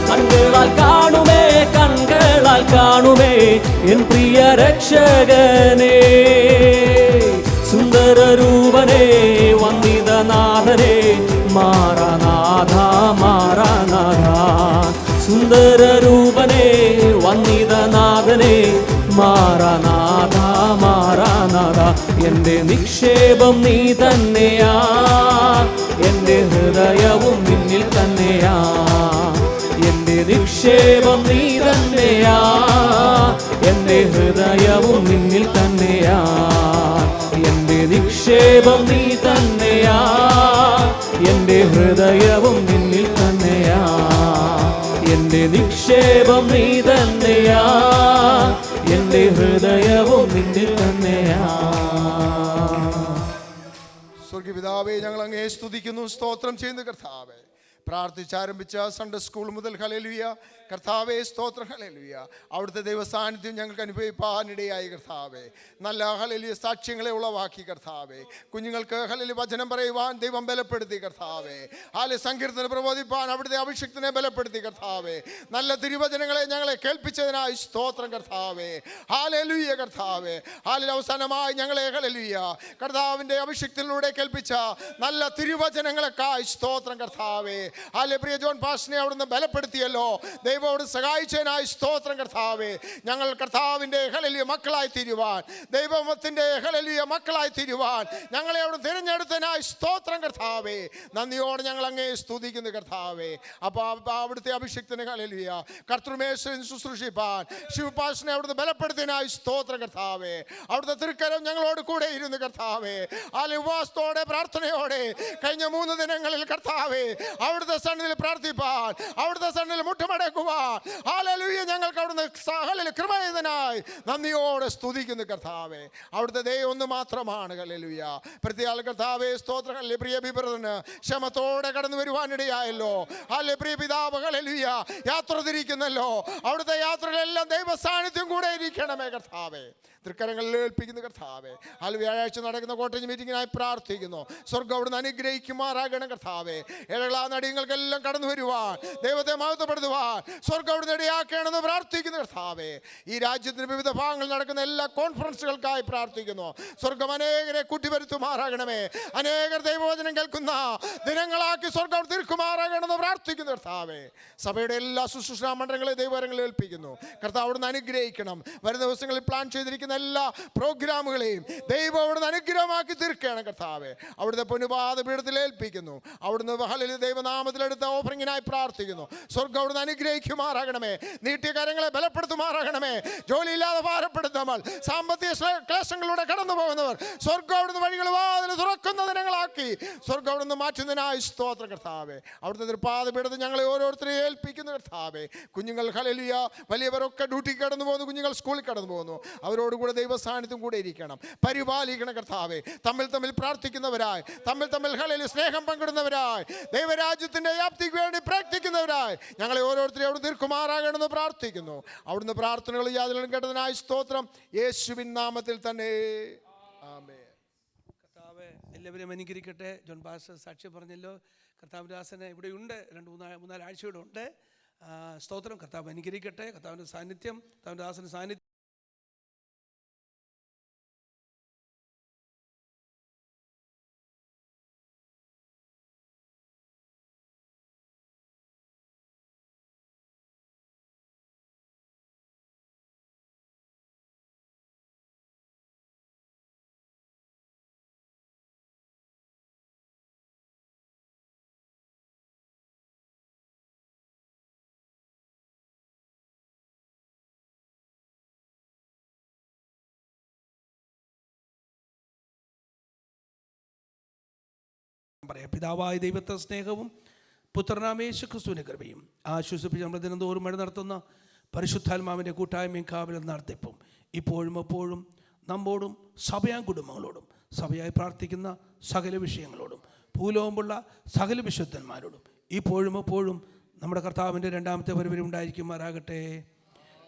കണ്ണുകളാൽ കാണുമേ, കണ്ണുകളാൽ കാണുമേ, എൻ പ്രിയ രക്ഷകനേ. സുന്ദരരൂ നാഥ എൻ്റെ നിക്ഷേപം നീ തന്നെയാ, എൻ്റെ ഹൃദയവും നിന്നിൽ തന്നെയാ. എൻ്റെ നിക്ഷേപം നീ തന്നെയാ, എൻ്റെ ഹൃദയവും നിന്നിൽ തന്നെയാ. എൻ്റെ നിക്ഷേപം നീ തന്നെയാ, എൻ്റെ ഹൃദയവും നിന്നിൽ തന്നെയാ. എൻ്റെ നിക്ഷേപം നീ തന്നെയാ, എൻ്റെ ഹൃദയവും നിന്നിൽ തന്നെയാ. സ്വർഗപിതാവേ, ഞങ്ങൾ അങ്ങേ സ്തുതിക്കുന്നു, സ്തോത്രം ചെയ്യുന്നു കർത്താവേ. പ്രാർത്ഥിച്ചാരംഭിച്ച സൺഡേ സ്കൂൾ മുതൽ ഹല്ലേലൂയ കർത്താവേ, സ്തോത്രം ഹല്ലേലൂയ. അവിടുത്തെ ദൈവ സാന്നിധ്യം ഞങ്ങൾക്ക് അനുഭവിപ്പാനിടയായി കർത്താവേ. നല്ല ഹല്ലേലൂയ സാക്ഷ്യങ്ങളെ ഉളവാക്കി കർത്താവേ. കുഞ്ഞുങ്ങൾക്ക് ഹല്ലേലൂയ വചനം പറയുവാൻ ദൈവം ബലപ്പെടുത്തി കർത്താവേ. സങ്കീർത്തനം പ്രബോധിപ്പാൻ അവിടുത്തെ അഭിഷിക്തനെ ബലപ്പെടുത്തി കർത്താവേ. നല്ല തിരുവചനങ്ങളെ ഞങ്ങളെ കേൾപ്പിച്ചതിനായി സ്തോത്രം കർത്താവേ. ഹല്ലേലൂയ കർത്താവേ. അവസാനമായി ഞങ്ങളെ ഹല്ലേലൂയ കർത്താവിൻ്റെ അഭിഷിക്തനിലൂടെ കേൾപ്പിച്ച നല്ല തിരുവചനങ്ങളെക്കായി സ്തോത്രം കർത്താവേ. പ്രിയ ജോൺ പാസ്റ്ററിനെ അവിടുന്ന് ബലപ്പെടുത്തിയല്ലോ, ദൈവം അവിടെ സഹായിച്ചതിനായി സ്തോത്രം കർത്താവേ. ഞങ്ങൾ കർത്താവിൻ്റെ ഹല്ലേലൂയ മക്കളായി തീരുവാൻ, ദൈവത്തിൻ്റെ ഹല്ലേലൂയ മക്കളായി തീരുവാൻ ഞങ്ങളെ അവിടെ തിരഞ്ഞെടുത്തതിനായി സ്തോത്രം കർത്താവേ. നന്ദിയോടെ ഞങ്ങൾ അങ്ങേ സ്തുതിക്കുന്നു കർത്താവേ. അപ്പോൾ അവിടുത്തെ അഭിഷിക്തന് ഹല്ലേലൂയ കർത്തൃമേശയിൽ ശുശ്രൂഷിപ്പാൻ ശിവപാസ്റ്ററിനെ അവിടുന്ന് ബലപ്പെടുത്തിയതിനായി സ്തോത്രം കർത്താവേ. അവിടുത്തെ തൃക്കരം ഞങ്ങളോട് കൂടെ ഇരുന്ന് കർത്താവേ. ഉപവാസത്തോടെ പ്രാർത്ഥനയോടെ കഴിഞ്ഞ 3 ദിനങ്ങളിൽ കർത്താവേ അവിടുത്തെ സന്നിധിയിൽ പ്രാർത്ഥിപ്പാൻ, അവിടുത്തെ സന്നിധിയിൽ മുട്ടുമടക്കുവാൻ ഹല്ലേലൂയ ഞങ്ങൾക്ക് അവിടുന്ന് കൃപ ചെയ്തതിനായി നന്ദിയോടെ സ്തുതിക്കുന്നു കർത്താവേ. അവിടുത്തെ ദൈവം ഒന്ന് മാത്രമാണ് ഹല്ലേലൂയ. പ്രത്യേക കർത്താവേ സ്തോത്രം. ഹല്ലേലൂയ. പ്രിയ ബിബ്രദറിന് ക്ഷമത്തോടെ കടന്നു വരുവാനിടയായല്ലോ. ഹല്ലേലൂയ. പ്രിയ പിതാവ് ഹല്ലേലൂയ യാത്ര തിരിക്കുന്നല്ലോ. അവിടുത്തെ യാത്രയിലെല്ലാം ദൈവ സാന്നിധ്യം കൂടെ ഇരിക്കണമേ കർത്താവേ. തൃക്കരങ്ങളിൽ ഏൽപ്പിക്കുന്ന കർത്താവേ. വ്യാഴാഴ്ച നടക്കുന്ന കോട്ടേജ് മീറ്റിങ്ങിനായി പ്രാർത്ഥിക്കുന്നു. സ്വർഗ്ഗം അവിടുന്ന് അനുഗ്രഹിക്കുമാറാകണം കർത്താവേ. നടികൾക്കെല്ലാം കടന്നു വരുവാൻ, ദൈവത്തെ മഹത്വപ്പെടുത്തുവാൻ സ്വർഗ്ഗം അവിടുന്ന് ഇടയാക്കണമെന്ന് പ്രാർത്ഥിക്കുന്നു കർത്താവേ. ഈ രാജ്യത്തിന് വിവിധ ഭാഗങ്ങളിൽ നടക്കുന്ന എല്ലാ കോൺഫറൻസുകൾക്കായി പ്രാർത്ഥിക്കുന്നു. സ്വർഗ്ഗം അനേകരെ കൂട്ടിവരുത്തുമാറാകണമേ. അനേകർ ദൈവവചനം കേൾക്കുന്ന ദിനങ്ങളാക്കി സ്വർഗ്ഗം തീർക്കുമാറാകണമെന്ന് പ്രാർത്ഥിക്കുന്നു കർത്താവേ. സഭയുടെ എല്ലാ ശുശ്രൂഷാ മണ്ഡലങ്ങളെ ദൈവകരങ്ങളിൽ ഏൽപ്പിക്കുന്നു കർത്താവ്. അവിടുന്ന് അനുഗ്രഹിക്കണം. വരുന്ന ദിവസങ്ങളിൽ പ്ലാൻ ചെയ്തിരിക്കുന്ന എല്ലാ പ്രോഗ്രാമുകളെയും ദൈവം അവിടുന്ന് അനുഗ്രഹമാക്കി തീർക്കുകയാണ് കർത്താവേ. അവിടുത്തെ പൊന്നുപാദ പീഠത്തിൽ ഏൽപ്പിക്കുന്നു. അവിടുന്ന് ഹല്ലേലൂയ ദൈവനാമത്തിലെടുത്ത ഓഫറിങ്ങിനായി പ്രാർത്ഥിക്കുന്നു. സ്വർഗ്ഗം അവിടുന്ന് അനുഗ്രഹിക്കുമാറാകണമേ. നീട്ടിയ കാര്യങ്ങളെ ബലപ്പെടുത്തുമാറാകണമേ. ജോലിയില്ലാതെ ഭാരപ്പെടുന്നവർ, സാമ്പത്തിക ക്ലേശങ്ങളിലൂടെ കടന്നു പോകുന്നവർ സ്വർഗ്ഗം അവിടുന്ന് വഴികൾ വാതിൽ തുറക്കുന്ന ദിനങ്ങളാക്കി സ്വർഗ്ഗം അവിടുന്ന് മാറ്റുന്നതിനായി സ്തോത്ര കർത്താവേ. അവിടുത്തെ തൃപ്പാദപീഠത്തിൽ ഞങ്ങളെ ഓരോരുത്തരെയും ഏൽപ്പിക്കുന്ന കർത്താവേ. കുഞ്ഞുങ്ങൾ ഹല്ലേലൂയ വലിയവരൊക്കെ ഡ്യൂട്ടിക്ക് കടന്നു പോകുന്നു, കുഞ്ഞുങ്ങൾ സ്കൂളിൽ കടന്നു പോകുന്നു. അവരോടുകൂടെ ദൈവ സാന്നിധ്യം കൂടെ ഇരിക്കണം, പരിപാലിക്കണം കർത്താവേ. തമ്മിൽ പ്രാർത്ഥിക്കുന്നവരായി, തമ്മിൽ ഹല്ലേലൂയ സ്നേഹം പങ്കിടുന്നവരായി, ദൈവരാജ്യത്തിൻ്റെ വ്യാപ്തിക്ക് വേണ്ടി പ്രാർത്ഥിക്കുന്നവരായി ഞങ്ങളെ ഓരോരുത്തരെയും അവിടെ തീർക്കുമാറാകണമെന്ന് പ്രാർത്ഥിക്കുന്നു. അവിടുന്ന് പ്രാർത്ഥനകൾ യാതൊരു കേട്ടതിനായി സ്തോത്രം. യേശുവിൻ നാമത്തിൽ തന്നെ ആമേൻ. കർത്താവേ എല്ലാവരും അനുഗ്രഹിക്കട്ടെ. ജോൺ പാസ്റ്റർ സാക്ഷ്യം പറഞ്ഞല്ലോ. കർത്താവിൻ്റെ ദാസനെ ഇവിടെയുണ്ട്, 2-3 ആഴ്ചയുടെ ഉണ്ട്. സ്തോത്രം. കർത്താവ് അനുഗ്രഹിക്കട്ടെ. കർത്താവിൻ്റെ സാന്നിധ്യം, കർത്താവിൻ്റെ ദാസൻ്റെ സാന്നിധ്യം പറയാം. പിതാവായ ദൈവത്തെ സ്നേഹവും പുത്രനായ യേശു ക്രിസ്തുവിൻ്റെ കൃപയും ആശ്വസിപ്പിച്ച് നമ്മൾ ദിനംതോറും മഴ നടത്തുന്ന പരിശുദ്ധാത്മാവിൻ്റെ കൂട്ടായ്മയും കാവലും നടത്തിപ്പും ഇപ്പോഴും എപ്പോഴും നമ്മോടും സഭയാം കുടുംബങ്ങളോടും സഭയായി പ്രാർത്ഥിക്കുന്ന സകല വിഷയങ്ങളോടും ഭൂലോകമുള്ള സകല വിശുദ്ധന്മാരോടും ഇപ്പോഴും എപ്പോഴും നമ്മുടെ കർത്താവിൻ്റെ 2ാമത്തെ വരവിൽ ഉണ്ടായിരിക്കുമാറാകട്ടെ.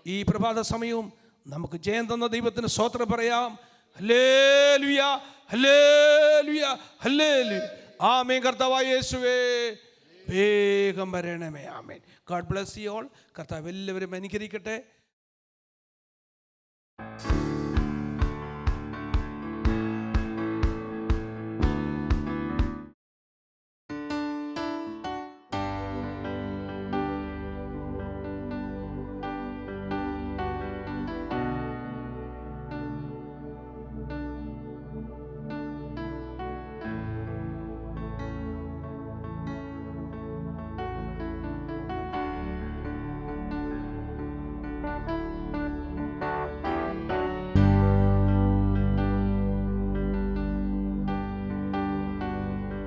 ഈ പ്രഭാത സമയവും നമുക്ക് ജയം തന്ന ദൈവത്തിന് സ്തോത്രം പറയാം. ഹല്ലേലൂയ, ഹല്ലേലൂയ, ഹല്ലേലൂയ. ആമേൻ. കർത്താവായ യേശുവേ വേഗം വരണമേ. ആമേൻ. God bless you all. കർത്താവ് എല്ലാവരും അനുഗ്രഹിക്കട്ടെ.